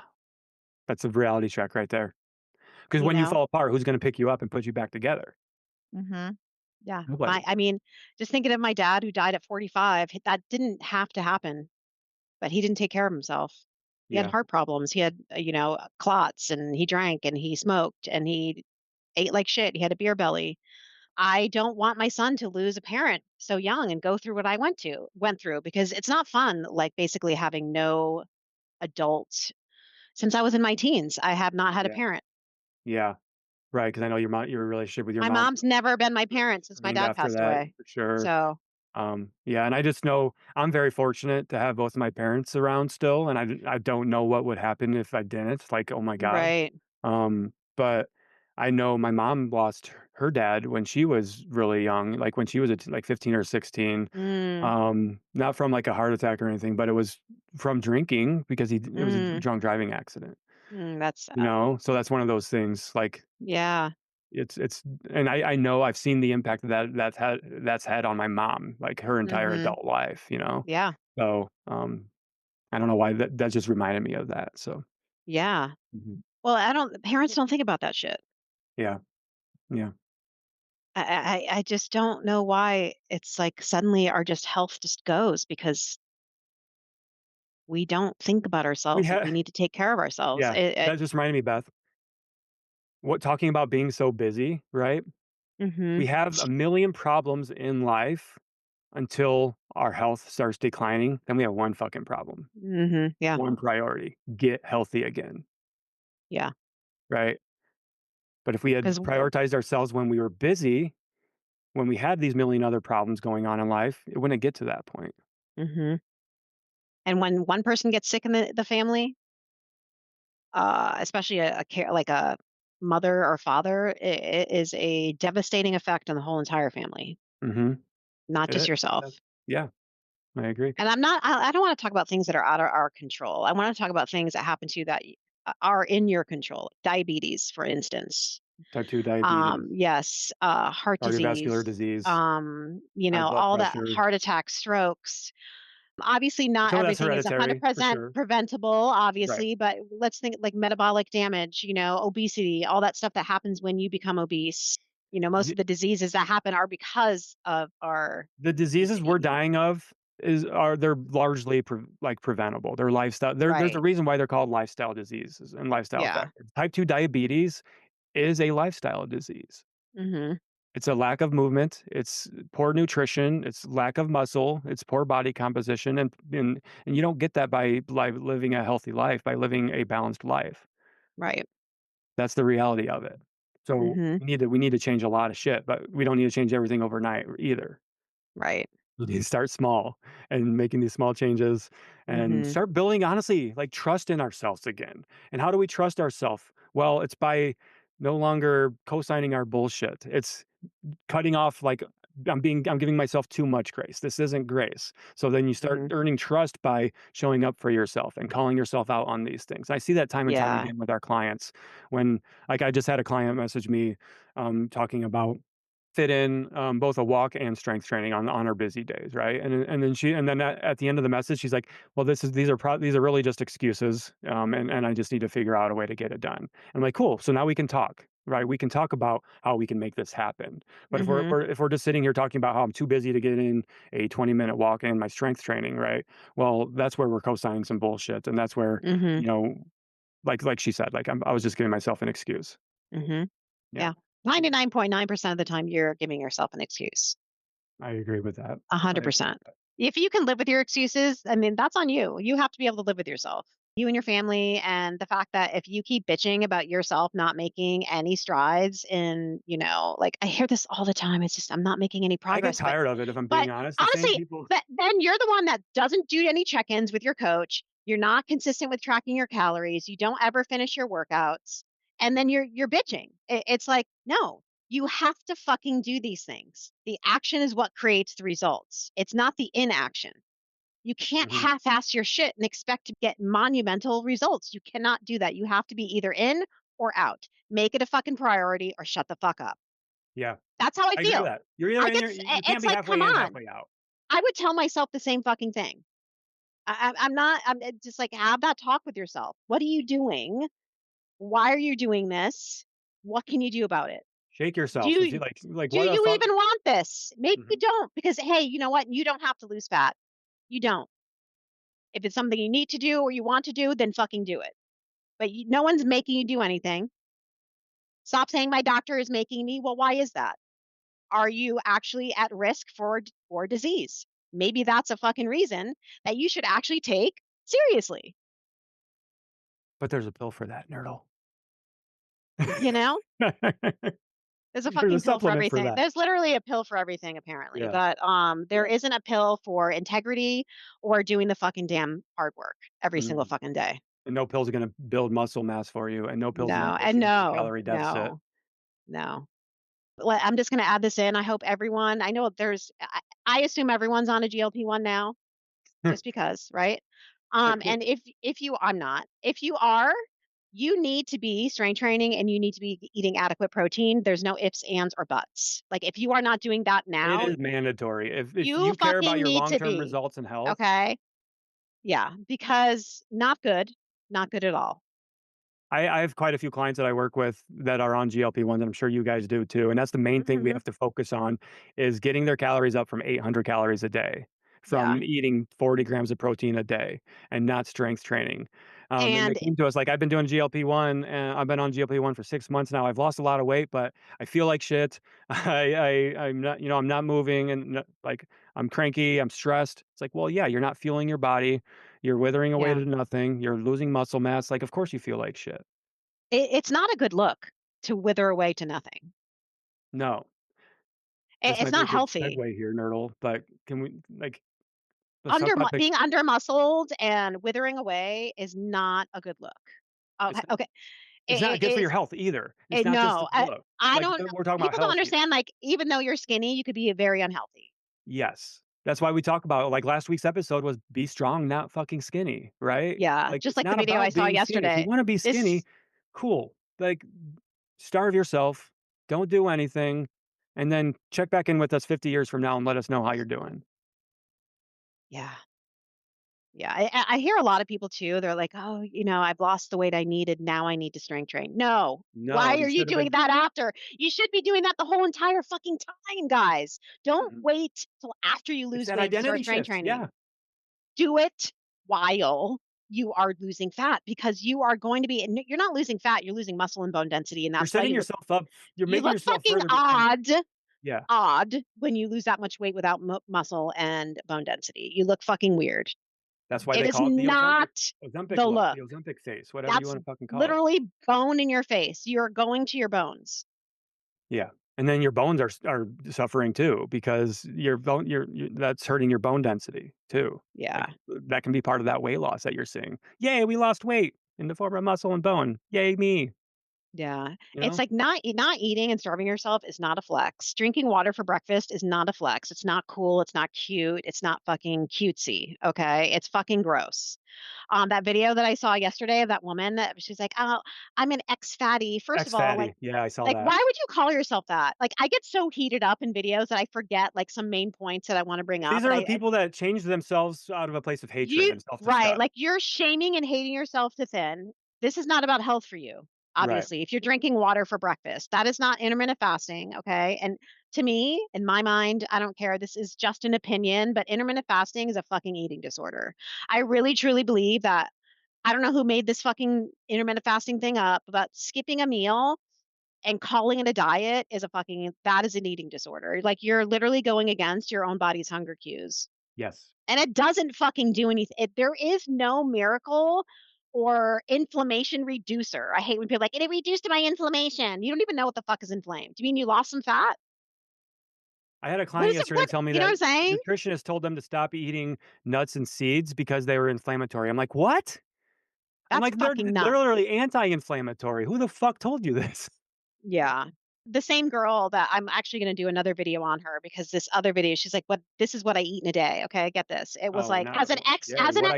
That's a reality check right there. Because You when you know? fall apart, who's gonna pick you up and put you back together? Mhm. Yeah. Nobody. I mean, just thinking of my dad who died at 45, that didn't have to happen, but he didn't take care of himself. He had Yeah. heart problems. He had, clots and he drank and he smoked and he ate like shit. He had a beer belly. I don't want my son to lose a parent so young and go through what I went through because it's not fun like basically having no adult since I was in my teens. I have not had a Yeah. parent. Yeah. Right. Because I know your relationship with your My mom mom's never been my parent since my named dad after passed that away. for sure. So, Yeah, and I just know I'm very fortunate to have both of my parents around still, and I don't know what would happen if I didn't. Like, oh my God. right. But I know my mom lost her dad when she was really young, like when she was like 15 or 16. Mm, Not from like a heart attack or anything, but it was from drinking because it was a mm, drunk driving accident. that's sad. So that's one of those things. Like Yeah. it's and I know I've seen the impact that's had on my mom, like, her entire Mhm. adult life, you know? Yeah. So, I don't know why that just reminded me of that, so Yeah. mhm. Well, I don't parents don't think about that shit. Yeah, yeah. I just don't know why it's like suddenly our just health just goes because we don't think about We ourselves like we had need to take care of ourselves. yeah, that just reminded me, Beth, what talking about being so busy, right? Mhm. We have a million problems in life until our health starts declining, then we have one fucking problem, Mhm. Yeah. one priority, get healthy again, Yeah. right? But if we had Because prioritized ourselves when we were busy, when we had these million other problems going on in life, it wouldn't get to that point. mhm. And when one person gets sick in the family, especially a care like a mother or father, it is a devastating effect on the whole entire family, Mhm. not just It yourself. does. Yeah, I agree. And I don't want to talk about things that are out of our control. I want to talk about things that happen to you that are in your control. Diabetes, for instance. Type 2 diabetes, Yes, heart cardiovascular disease, disease, high blood all that pressure. heart attacks, strokes. Obviously, not Some of that's everything is hereditary for 100% sure. preventable, Right. obviously, but let's think like metabolic damage, obesity, all that stuff that happens when you become obese. Most of The the diseases that happen are because of our the diseases we're obesity. dying of they're largely like preventable. They're lifestyle. There's a Right. reason why they're called lifestyle diseases and lifestyle Yeah. factors. Type 2 diabetes is a lifestyle disease. Mhm. It's a lack of movement, it's poor nutrition, it's lack of muscle, it's poor body composition, and you don't get that by living a healthy life, by living a balanced life. Right. That's the reality of it. So, Mhm. we need to change a lot of shit, but we don't need to change everything overnight either. Right. You need to start small and making these small changes and Mhm. start building, honestly, like, trust in ourselves again. And how do we trust ourselves? Well, it's by no longer co-signing our bullshit. It's cutting off like I'm giving myself too much grace. This isn't grace. So then you start Mhm. earning trust by showing up for yourself and calling yourself out on these things. I see that time and time Yeah. again with our clients when like I just had a client message me talking about fit in both a walk and strength training on her busy days, right? And then at the end of the message, she's like, "Well, these are really just excuses, and I just need to figure out a way to get it done." I'm like, "Cool, so now we can talk, right? We can talk about how we can make this happen." But Mhm. if we're just sitting here talking about how I'm too busy to get in a 20-minute walk and my strength training, right? Well, that's where we're co-signing some bullshit, and that's where Mhm. you know, like she said, like I was just giving myself an excuse. Mhm. Yeah, Yeah. 99.9% of the time you're giving yourself an excuse. I agree with that. I agree 100%. with that. If you can live with your excuses, I mean, that's on you. You have to be able to live with yourself. You and your family, and the fact that if you keep bitching about yourself not making any strides in, like I hear this all the time. It's just I'm not making any I get progress. But tired of it, if I'm but being honest. The same honestly, people. then you're the one that doesn't do any check-ins with your coach. You're not consistent with tracking your calories. You don't ever finish your workouts. And then you're bitching. It's like, no, you have to fucking do these things. The action is what creates the results. It's not the inaction. You can't Mhm. half-ass your shit and expect to get monumental results. You cannot do that. You have to be either in or out. Make it a fucking priority or shut the fuck up. Yeah, That's how I I agree with feel. that. You're either in, you can't It's be like, come halfway in, on. halfway out. I would tell myself the same fucking thing. I'm not, it's just like, have that talk with yourself. What are you doing? Why are you doing this? What can you do about it? Shake Do yourself. Is you, you like do what the you fuck? even want this? Maybe you Mhm. don't, because hey, you know what? You don't have to lose fat. You don't. If it's something you need to do or you want to do, then fucking do it. But no one's making you do anything. Stop saying my doctor is making me. Well, why is that? Are you actually at risk for disease? Maybe that's a fucking reason that you should actually take seriously. But there's a pill for that, nerdle. You know, there's a There's a fucking pill for supplement for everything. that. There's literally a pill for everything apparently, Yeah. but there isn't a pill for integrity or doing the fucking damn hard work every single Mhm. fucking day. And no pill's gonna build muscle mass for you, and no pill's gonna No, push and you into a no, calorie deficit. no, no. Well, I'm just going to add this in. I hope everyone, I know I assume everyone's on a GLP-1 now, just because, right? And if you, I'm not, if you are, you need to be strength training and you need to be eating adequate protein. There's no ifs, ands, or buts. Like if you are not doing that It now, is mandatory. If you you care about fucking your need to long-term be. results and health, Okay. Yeah. Because not good, not good at all. I have quite a few clients that I work with that are on GLP-1s, and I'm sure you guys do too. And that's the main thing we Hmm. have to focus on is getting their calories up from 800 calories a day, Yeah. from eating 40 grams of protein a day, and not strength training. And they And came to us like, I've been doing GLP-1, and I've been on GLP-1 for 6 months now. I've lost a lot of weight, but I feel like shit. I'm not, I'm not moving, and like I'm cranky, I'm stressed. It's like, well, yeah, you're not fueling your body. You're withering away yeah, to nothing. You're losing muscle mass. Like, of course you feel like shit. it's not a good look to wither away to nothing. No, this It's might be a not good healthy. segue here, Nerdle, but can we let's talk about the Being under muscled and withering away is not a good look. Okay, it's not okay. it's not good for your It's health either. It's not just a no, look. I Like, don't. we're talking about People don't health here. understand. Like even though you're skinny, you could be very unhealthy. Yes. That's why we talk about like last week's episode was be strong, not fucking skinny, right? Yeah, Like just it's like the not video I about saw being skinny. If you yesterday. want to be skinny, This, cool. Like starve yourself, don't do anything, and then check back in with us 50 years from now and let us know how you're doing. yeah, yeah. I hear a lot of people too. They're like, oh, I've lost the weight I needed. Now I need to strength train. No, No, why you are you should have doing been. that after? You should be doing that the whole entire fucking time, guys. Don't Mhm. wait till after you It's lose that weight to start identity strength shift. Yeah. training. Do it while you are losing fat because you are going to be, and you're not losing fat, you're losing muscle and bone density. And You're that's why setting yourself up, you're you making look yourself fucking further behind. Yeah. odd when you lose that much weight without muscle and bone density. You look fucking weird. That's why It they is call it the not Ozempic the look, look. the Ozempic face, whatever you That's wanna fucking call it. literally bone in your face. You're going to your bones. Yeah. And then your bones are suffering too because your bone your that's hurting your bone density too. Yeah. Like, that can be part of that weight loss that you're seeing. "Yay, we lost weight in the form of muscle and bone. Yay me." Yeah. You It's know? like not eating and starving yourself is not a flex. Drinking water for breakfast is not a flex. It's not cool. It's not cute. It's not fucking cutesy. Okay. It's fucking gross. That video that I saw yesterday of that woman that she's like, oh, I'm an ex fatty. First of all, Ex-fatty. Yeah, I saw like, that. why would you call yourself that? Like, I get so heated up in videos that I forget like some main points that I want to bring up. These But are the people that change themselves out of a place of hatred and right, self-disgust. like you're shaming and hating yourself to thin. This is not about health for you. Right. Obviously, if you're drinking water for breakfast, that is not intermittent fasting. Okay. And to me, in my mind, I don't care. This is just an opinion, but intermittent fasting is a fucking eating disorder. I really truly believe that I don't know who made this fucking intermittent fasting thing up, but skipping a meal and calling it a diet is that is an eating disorder. Like you're literally going against your own body's hunger cues. Yes. And it doesn't fucking do anything. There is no miracle or inflammation reducer. I hate when people are like, it reduced my inflammation. You don't even know what the fuck is inflamed. Do you mean you lost some fat? I had a What client is it? yesterday What, tell me you know what that I'm saying? nutritionist told them to stop eating nuts and seeds because they were inflammatory. I'm like, "What?" I'm That's like, fucking they're nuts. literally anti-inflammatory. Who the fuck told you this?" Yeah. The same girl that I'm actually going to do another video on her because this other video, she's like, "What? This is what I eat in a day." Okay, get this. It was Oh, like now yeah, as an what I ex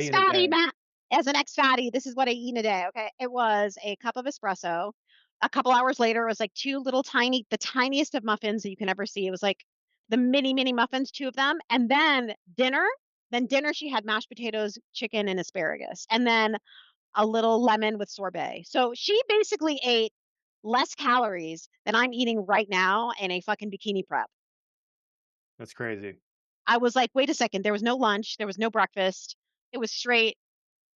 eat in a fatty, day. Matt, as an ex fatty, this is what I eat in a day. Okay, it was a cup of espresso. A couple hours later, it was like two little tiny, the tiniest of muffins that you can ever see. It was like the mini muffins, two of them, and then dinner. Then dinner, she had mashed potatoes, chicken, and asparagus, and then a little lemon with sorbet. So she basically ate less calories than I'm eating right now in a fucking bikini prep. That's crazy. I was like, wait a second, there was no lunch, there was no breakfast. It was straight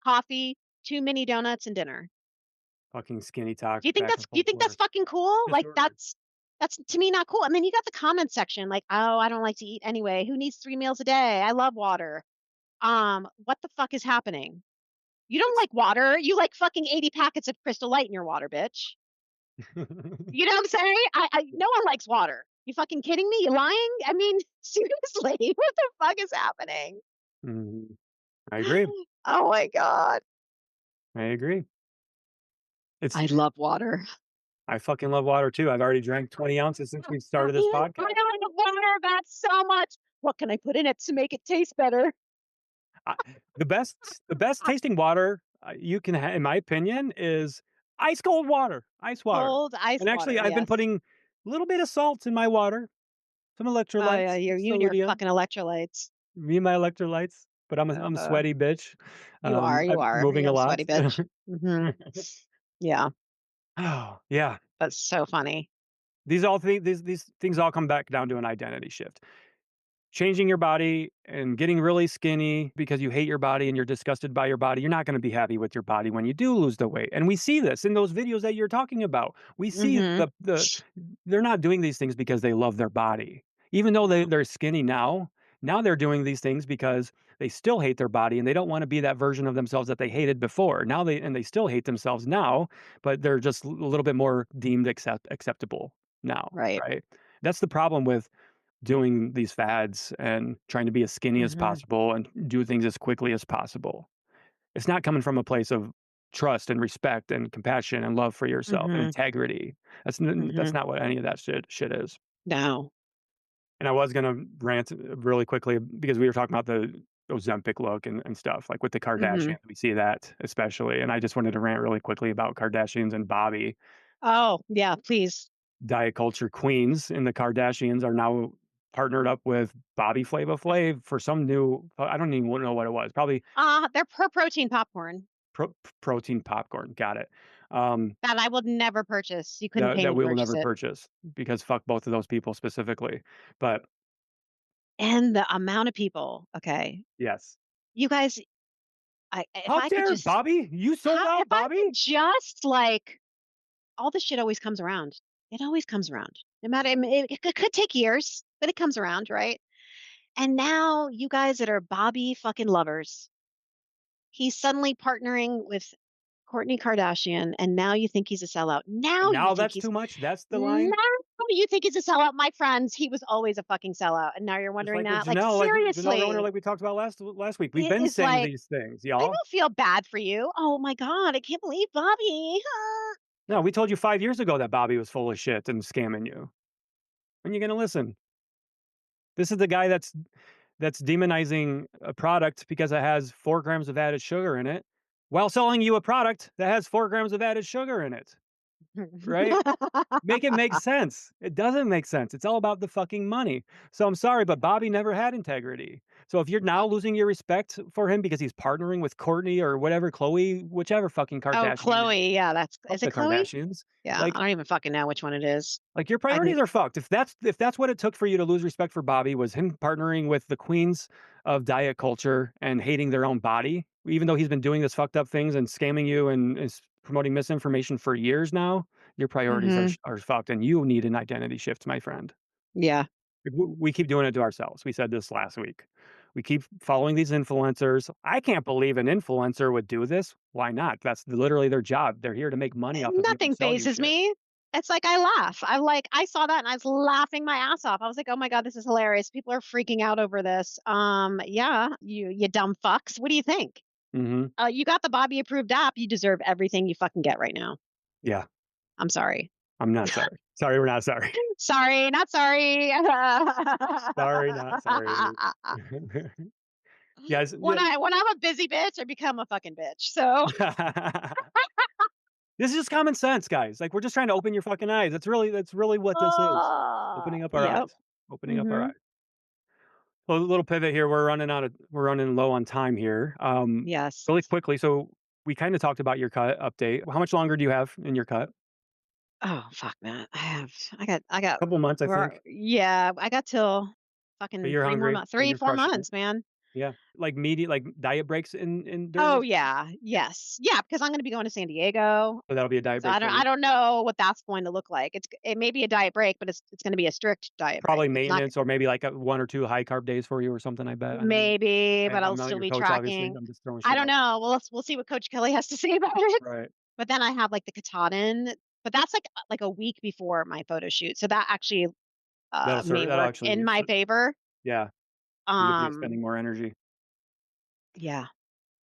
coffee, two mini donuts, and dinner. Fucking skinny talk back and Do you forth think that's work. fucking cool? Like Disorder. that's to me not cool. And then you got the comment section like, oh, I don't like to eat anyway. Who needs 3 meals a day? I love water. What the fuck is happening? You don't like water. You like fucking 80 packets of Crystal Light in your water, bitch. You know what I'm saying? No one likes water. You fucking kidding me? You lying? I mean, seriously, what the fuck is happening? Mhm. I agree. Oh my God. I agree. It's I love water. I fucking love water too. I've already drank 20 ounces since we started this I podcast. love water that so much. What can I put in it to make it taste better? I, the best tasting water you can in my opinion is ice cold water, ice water. Cold ice And actually water, I've been yes. putting a little bit of salt in my water, some Oh yeah, electrolytes, some you and your sodium, fucking electrolytes. me and my electrolytes, but I'm a Uh, sweaty bitch. you I'm are. moving You're a a lot. sweaty bitch. Yeah, Oh, yeah. that's so funny. These things all come back down to an identity shift. Changing your body and getting really skinny because you hate your body and you're disgusted by your body, you're not going to be happy with your body when you do lose the weight. And we see this in those videos that you're talking about. We see Mm-hmm. they're not doing these things because they love their body. Even though they're skinny now they're doing these things because they still hate their body and they don't want to be that version of themselves that they hated before. They still hate themselves now, but they're just a little bit more deemed acceptable now, Right. right? That's the problem with doing these fads and trying to be as skinny as Mm-hmm. possible and do things as quickly as possible. It's not coming from a place of trust and respect and compassion and love for yourself and Mm-hmm. integrity. Mm-hmm. That's not what any of that shit is. No. And I was gonna rant really quickly because we were talking about the Ozempic look and stuff like with the Mm-hmm. Kardashians. We see that especially, and I just wanted to rant really quickly about Kardashians and Bobby. Oh, yeah, please. Diet culture queens and the Kardashians are now partnered up with Bobby Flava Flav for some new I don't even know what it was. Probably They're protein popcorn protein popcorn. Got it. Um, that I would never purchase. You couldn't that pay me that to we will purchase never it. purchase because fuck both of those people specifically. But And the amount of people, okay. yes. You guys, if How I could dare just Bobby? You sold if out I could Bobby? just like all this shit always comes around. It always comes around. No matter it could take years, but it comes around, right? And now you guys that are Bobby fucking lovers, he's suddenly partnering with Kourtney Kardashian, and now you think he's a sellout. And now that's too much. That's the line. Now you think he's a sellout. My friends, he was always a fucking sellout, and now you're Just wondering like with that. Like Janelle, Janelle Rona, seriously, like we talked about last week. We've it been is saying like these things, I y'all. don't feel bad for you. Oh my god, I can't believe Bobby. No, we told you 5 years ago that Bobby was full of shit and scamming you. When you gonna listen? This is the guy that's demonizing a product because it has 4 grams of added sugar in it, while selling you a product that has 4 grams of added sugar in it, right? Make it make sense. It doesn't make sense. It's all about the fucking money. So I'm sorry, but Bobby never had integrity. So if you're now losing your respect for him because he's partnering with Courtney or whatever, Chloe, whichever fucking Oh, Kardashian it is, Chloe. Yeah, fuck is it the Chloe? Kardashians. Yeah, Like I don't even fucking know which one it is. your I priorities think. are fucked. If that's what it took for you to lose respect for Bobby was him partnering with the queens of diet culture and hating their own body, even though he's been doing this fucked up things and scamming you and is promoting misinformation for years now, your priorities Hmm. are fucked and you need an identity shift, my friend. Yeah. We keep doing it to ourselves. We said this last week. We keep following these influencers. I can't believe an influencer would do this. Why not? That's literally their job. They're here to make money off of you and Nothing sell you phases shit. me. It's like I laugh. I saw that and I was laughing my ass off. I was like, "Oh my god, this is hilarious. People are freaking out over this." Yeah, you dumb fucks. What do you think? Hmm. You got the Bobby approved app. You deserve everything you fucking get right now. Yeah, I'm sorry. I'm not sorry. Sorry, we're not sorry. Sorry, not sorry. Sorry, not sorry. Yes, when yeah. I'm a busy bitch, I become a fucking bitch. So This is just common sense, guys. Like, we're just trying to open your fucking eyes. That's really what this is. Opening up our yep. eyes. Opening up our Mhm. eyes. Well, a little pivot here. We're running low on time here. Yes. Really quickly. So we kind of talked about your cut update. How much longer do you have in your cut? Oh fuck, man. I got. A couple months, I think. Yeah, I got till But fucking you're 3 more hungry months, and three, you're 4 crushing it. months, man. Yeah. Like diet breaks in during Oh this. yeah, yes, yeah, because I'm gonna be going to San Diego. So that'll be a diet So break for I you. don't know what that's going to look like. It may be a diet break, but it's gonna be a strict diet break. Probably It's not maintenance or maybe like one or two high carb days for you or something. I bet. I don't know. maybe, but I'll I'm not still your be coach, obviously. tracking. I'm just throwing I shit don't out. know. Well, we'll see what Coach Kelly has to say about it. Right. But then I have like the Katahdin, but that's like a week before my photo shoot, so that actually may That'll work in actually. my favor. Yeah. You'll be expending Um, more energy yeah,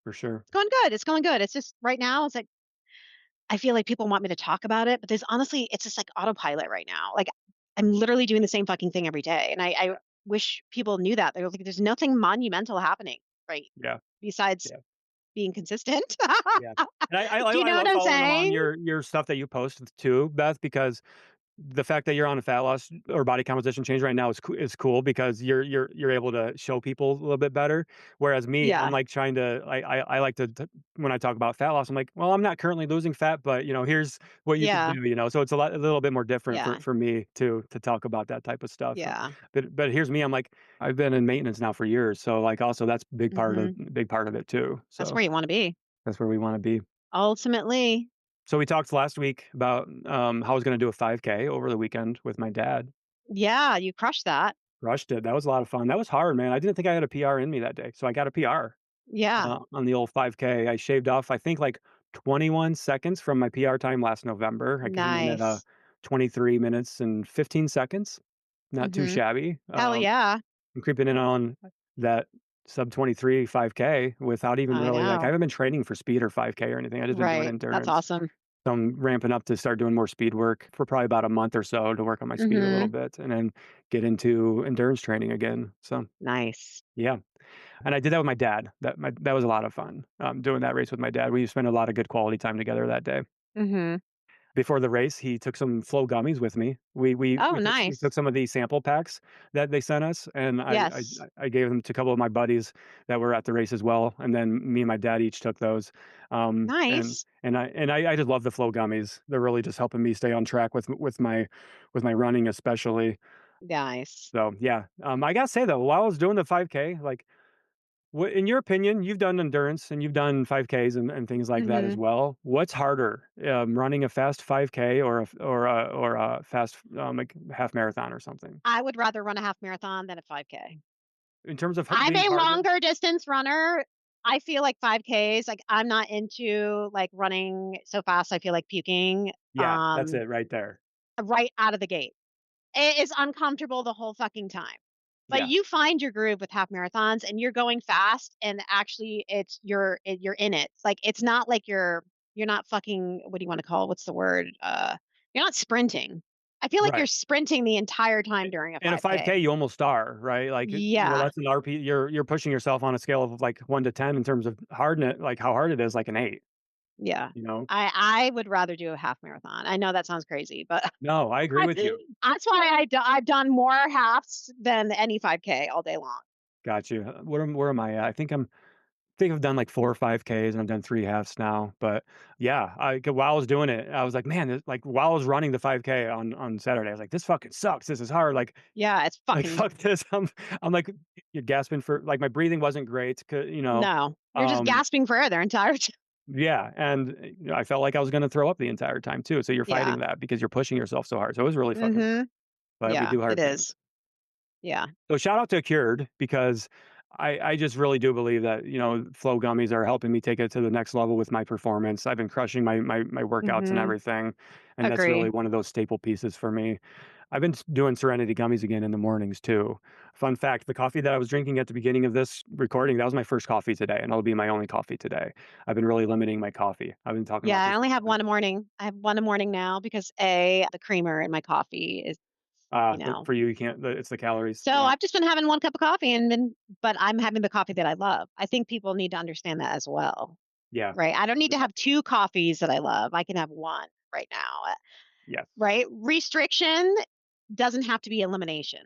for sure. it's going good. It's going good. It's just right now, it's like I feel like people want me to talk about it, but there's honestly, it's just like autopilot right now. Like I'm literally doing the same fucking thing every day, and I wish people knew that. They're like, there's nothing monumental happening, right? Yeah. Besides Yeah. being consistent. Yeah. And Do you I know what love I'm following along saying? your stuff that you post too, Beth, because the fact that you're on a fat loss or body composition change right now is cool because you're able to show people a little bit better. Whereas me, I'm Yeah, like trying to I like to when I talk about fat loss, I'm like, well, I'm not currently losing fat, but here's what you could yeah, do. So it's a little bit more different yeah, for me to talk about that type of stuff. yeah. But here's me, I'm like, I've been in maintenance now for years, so like also that's Hmm. big part of it too. That's So where you want to be. that's where we want to be. Ultimately, So we talked last week about how I was going to do a 5K over the weekend with my dad. yeah, you crushed that. Rushed it. That was a lot of fun. That was hard, man. I didn't think I had a PR in me that day, so I got a PR Yeah, on the old 5K. I shaved off, I think, like 21 seconds from my PR time last November. I came in at nice. 23 minutes and 15 seconds. Not too Hmm. shabby. Hell yeah, I'm creeping in on that sub 23 5K without even I really like I know. haven't been training for speed or 5K or anything. I just been doing Right, that's endurance. awesome. So I'm ramping up to start doing more speed work for probably about a month or so to work on my speed a little Hmm. bit and then get into endurance training again. So Nice. yeah. And I did that with my dad. That was a lot of fun. Doing that race with my dad. We spent a lot of good quality time together that day. Hmm. Before the race, he took some Flow gummies with me. Oh, We took nice. some of these sample packs that they sent us, and Yes. I gave them to a couple of my buddies that were at the race as well. And then me and my dad each took those. Nice. I just love the Flow gummies. They're really just helping me stay on track with my running, especially. Nice. So yeah, I gotta say though, while I was doing the 5K, like what, in your opinion, you've done endurance and you've done 5Ks and things like that as Mhm. well. What's harder, running a fast 5K or a fast like half marathon or something? I would rather run a half marathon than a 5K. In terms of I'm being a harder? longer distance runner. I feel like 5Ks, like, I'm not into, like, running so fast I feel like puking, Yeah, that's it right there. right out of the gate. It is uncomfortable the whole fucking time. But Yeah, you find your groove with half marathons and you're going fast and actually you're in it. Like it's not like you're not fucking what do you want to call it? What's the word? You're not sprinting. I feel like you're right. sprinting the entire time during a In a 5K. 5K, you almost are, right? Like, Yeah. that's an RP. You're pushing yourself on a scale of like 1 to 10 in terms of hardness, like how hard it is, like an 8. Yeah. You know? I would rather do a half marathon. I know that sounds crazy, but No, I agree with you. that's why I've done more halves than any 5K all day long. Got you. Where am I at? I think I've done like 4 or 5Ks and I've done 3 halves now. But yeah, while I was doing it, I was like, man, like while I was running the 5K on Saturday, I was like, this fucking sucks. This is hard. Yeah, it's Like fucking fuck this. I'm like you're gasping for like my breathing wasn't great. no. You're just Um, gasping for air the entire time. yeah, and I felt like I was going to throw up the entire time too. So you're Yeah. fighting that because you're pushing yourself so hard. So it was really fucking hard. Mhm. But we Yeah, do it hard things. is. Yeah. So shout out to Cured because I just really do believe that, flow gummies are helping me take it to the next level with my performance. I've been crushing my workouts and Mhm. everything, and that's really Agree. one of those staple pieces for me. I've been doing Serenity gummies again in the mornings too. Fun fact, the coffee that I was drinking at the beginning of this recording, that was my first coffee today, and it'll be my only coffee today. I've been really limiting my coffee. I've been talking Yeah, about I this. only have one a morning. I have one a morning now because the creamer in my coffee is, you know. For you, you can't. It's the calories. So Yeah, I've just been having one cup of coffee but I'm having the coffee that I love. I think people need to understand that as well, yeah, right? I don't need to have two coffees that I love. I can have one right now, yes, right? Restriction doesn't have to be elimination.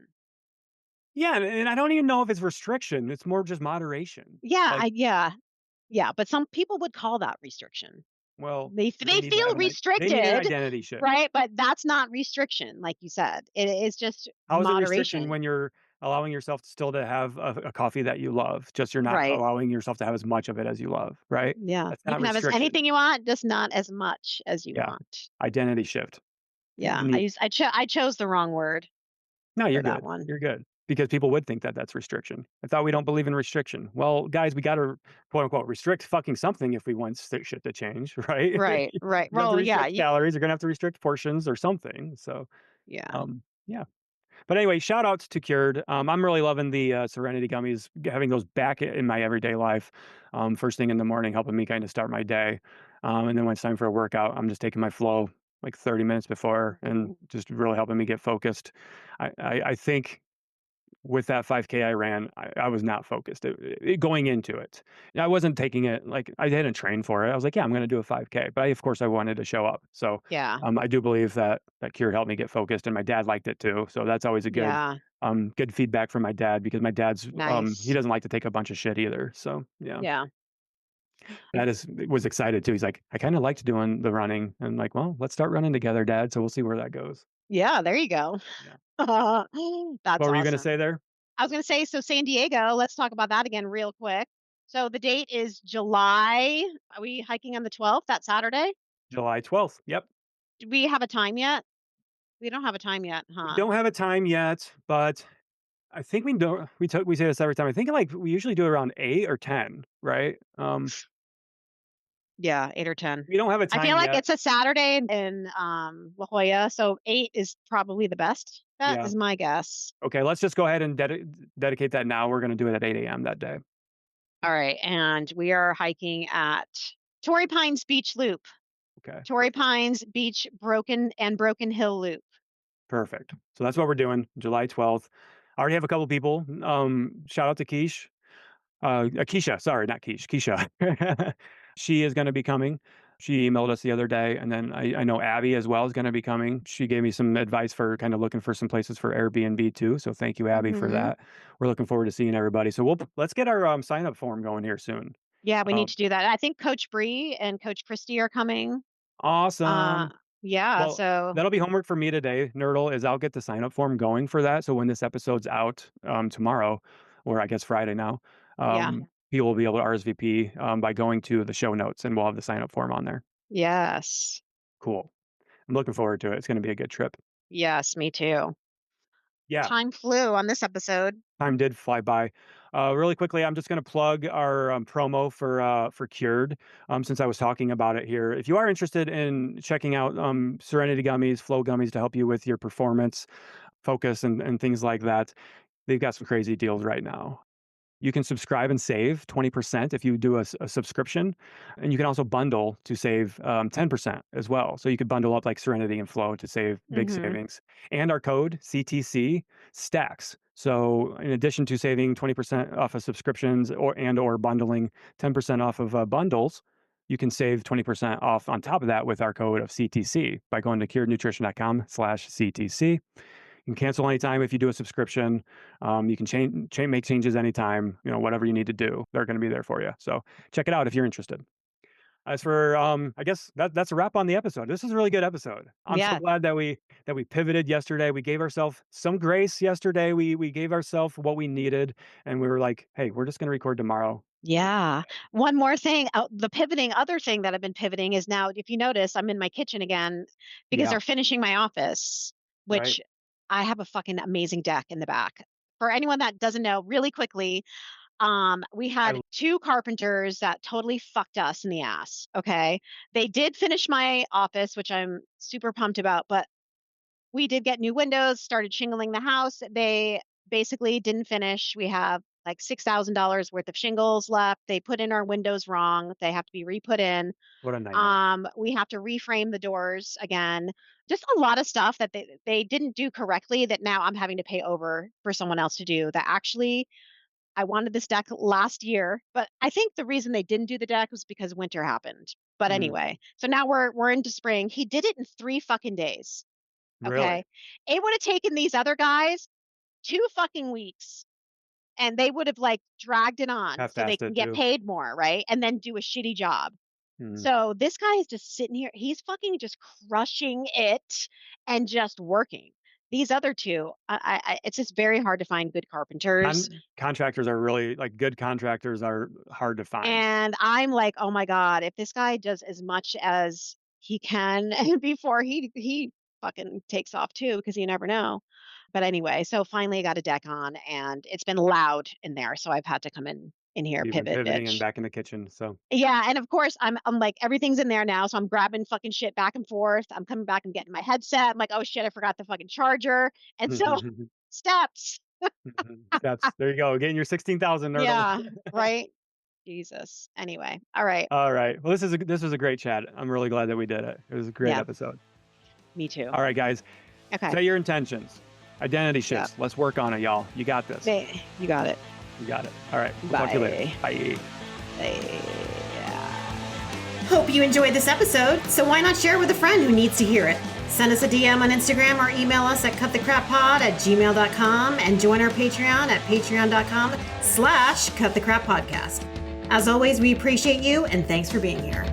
yeah. And I don't even know if it's restriction. It's more just moderation. Yeah, Like, yeah, but some people would call that restriction. well, They they need to feel have they need an restricted, identity shift. right? But that's not restriction, like you said. It is just How is it restriction moderation. when you're allowing yourself still to have a coffee that you love? Just you're not Right. allowing yourself to have as much of it as you love, right? Yeah. That's You not can have as restriction. anything you want, just not as much as you Yeah, want. identity shift. You Yeah. need I chose the wrong word no, you're for that good. one. You're good because people would think that that's restriction. I thought we don't believe in restriction. Well, guys, we got to quote unquote restrict fucking something if we want shit to change, right? Right. Right. You have to Well, yeah. restrict calories. You're gonna have to restrict portions or something. So, Yeah. yeah. But anyway, shout outs to Cured. I'm really loving the Serenity gummies, having those back in my everyday life. First thing in the morning, helping me kind of start my day. And then when it's time for a workout, I'm just taking my flow like 30 minutes before and Mhm. just really helping me get focused. I think with that 5K I ran, I was not focused going into it. I wasn't taking it like I didn't train for it. I was like, yeah, I'm going to do a 5K, but of course I wanted to show up. So Yeah. I do believe that cure helped me get focused, and my dad liked it too. So that's always a Yeah. good feedback from my dad because my dad's he Nice. doesn't like to take a bunch of shit either. So yeah, Yeah. that is was excited too. He's like, I kind of liked doing the running, and like, well, let's start running together, Dad. So we'll see where that goes. Yeah. There you go. Yeah. That's What were you going to awesome. say there? I was going to say, so San Diego, let's talk about that again real quick. So the date is July. Are we hiking on the 12th, that Saturday? July 12th. Yep. Do we have a time yet? We don't have a time yet, We huh? don't have a time yet, but I think we don't. We say this every time. I think like we usually do around 8 or 10, right? Yeah, 8 or 10. We don't have a I feel time like yet. it's a Saturday in La Jolla, so 8 is probably the best. That Yeah. is my guess. Okay, let's just go ahead and dedicate that now. We're going to do it at 8 a.m. that day. All right, and we are hiking at Torrey Pines Beach Loop. Okay, Torrey Pines Beach Broken Hill Loop. perfect. So that's what we're doing, July 12th. I already have a couple people. Shout out to Keish. Keisha, sorry, not Keish, Keisha. She is going to be coming. She emailed us the other day, and then I know Abby as well is going to be coming. She gave me some advice for kind of looking for some places for Airbnb too. So thank you, Abby, for Mhm. that. We're looking forward to seeing everybody. So let's get our sign up form going here soon. Yeah, we need Um, to do that. I think Coach Bree and Coach Christie are coming. Uh, awesome. yeah, Well, so that'll be homework for me today. Nerdle is I'll get the sign up form going for that. So when this episode's out tomorrow, or I guess Friday now, yeah. people will be able to RSVP by going to the show notes, and we'll have the sign up form on there. Yes. Cool. I'm looking forward to it. It's going to be a good trip. Yes, me too. Yeah, Time flew on this episode. time did fly by. Really quickly, I'm just going to plug our promo for Cured. Since I was talking about it here, if you are interested in checking out Serenity gummies, Flow gummies to help you with your performance, focus, and things like that, they've got some crazy deals right now. You can subscribe and save 20% if you do a subscription. And you can also bundle to save 10% as well. So you could bundle up like Serenity and Flow to save big Mhm. savings. And our code CTC stacks. So in addition to saving 20% off of subscriptions or bundling 10% off of bundles, you can save 20% off on top of that with our code of CTC by going to curednutrition.com/CTC. You can cancel anytime if you do a subscription. You can make changes anytime. Whatever you need to do, they're going to be there for you. So check it out if you're interested. As for, I guess that's a wrap on the episode. This is a really good episode. I'm so Yeah. glad that we pivoted yesterday. We gave ourselves some grace yesterday. We gave ourselves what we needed, and we were like, hey, we're just going to record tomorrow. Yeah. One more thing, the other thing that I've been pivoting is now, if you notice, I'm in my kitchen again because Yeah. they're finishing my office, Right. which I have a fucking amazing deck in the back. For anyone that doesn't know, really quickly, We had 2 carpenters that totally fucked us in the ass, okay? They did finish my office, which I'm super pumped about, but we did get new windows, started shingling the house. They basically didn't finish. We have like $6,000 worth of shingles left. They put in our windows wrong. They have to be re-put in. What a nightmare. We have to reframe the doors again. Just a lot of stuff that they didn't do correctly that now I'm having to pay over for someone else to do. That actually I wanted this deck last year, but I think the reason they didn't do the deck was because winter happened. But Mm, anyway, so now we're into spring. He did it in 3 fucking days. really? Okay. It would have taken these other guys 2 fucking weeks and they would have like dragged it on so they Half-assed can it get too. paid more, right? And then do a shitty job. Mm. So this guy is just sitting here. He's fucking just crushing it and just working. These other 2, it's just very hard to find good carpenters. Contractors are really like good contractors are hard to find. And I'm like, oh my God, if this guy does as much as he can before he fucking takes off too, because you never know. But anyway, so finally I got a deck on and it's been loud in there. So I've had to come in here, You've been pivot, pivoting and bitch. back in the kitchen. So Yeah, and of course I'm like everything's in there now, so I'm grabbing fucking shit back and forth. I'm coming back and getting my headset. I'm like, oh shit, I forgot the fucking charger. And so steps. steps. There you go. Getting your 16,000 nerdle. Yeah, right. Jesus. Anyway, all right. All right. Well, this was a great chat. I'm really glad that we did it. It was a great Yeah, episode. me too. All right, guys. Okay. Set your intentions. Identity Yeah. shifts. Let's work on it, y'all. You got this. You got it. You got it. All right. We'll talk to you later. Bye. Yeah. Hope you enjoyed this episode, so why not share with a friend who needs to hear it? Send us a DM on Instagram or email us at cutthecrappod@gmail.com and join our Patreon at patreon.com/cutthecrappodcast. As always, we appreciate you and thanks for being here.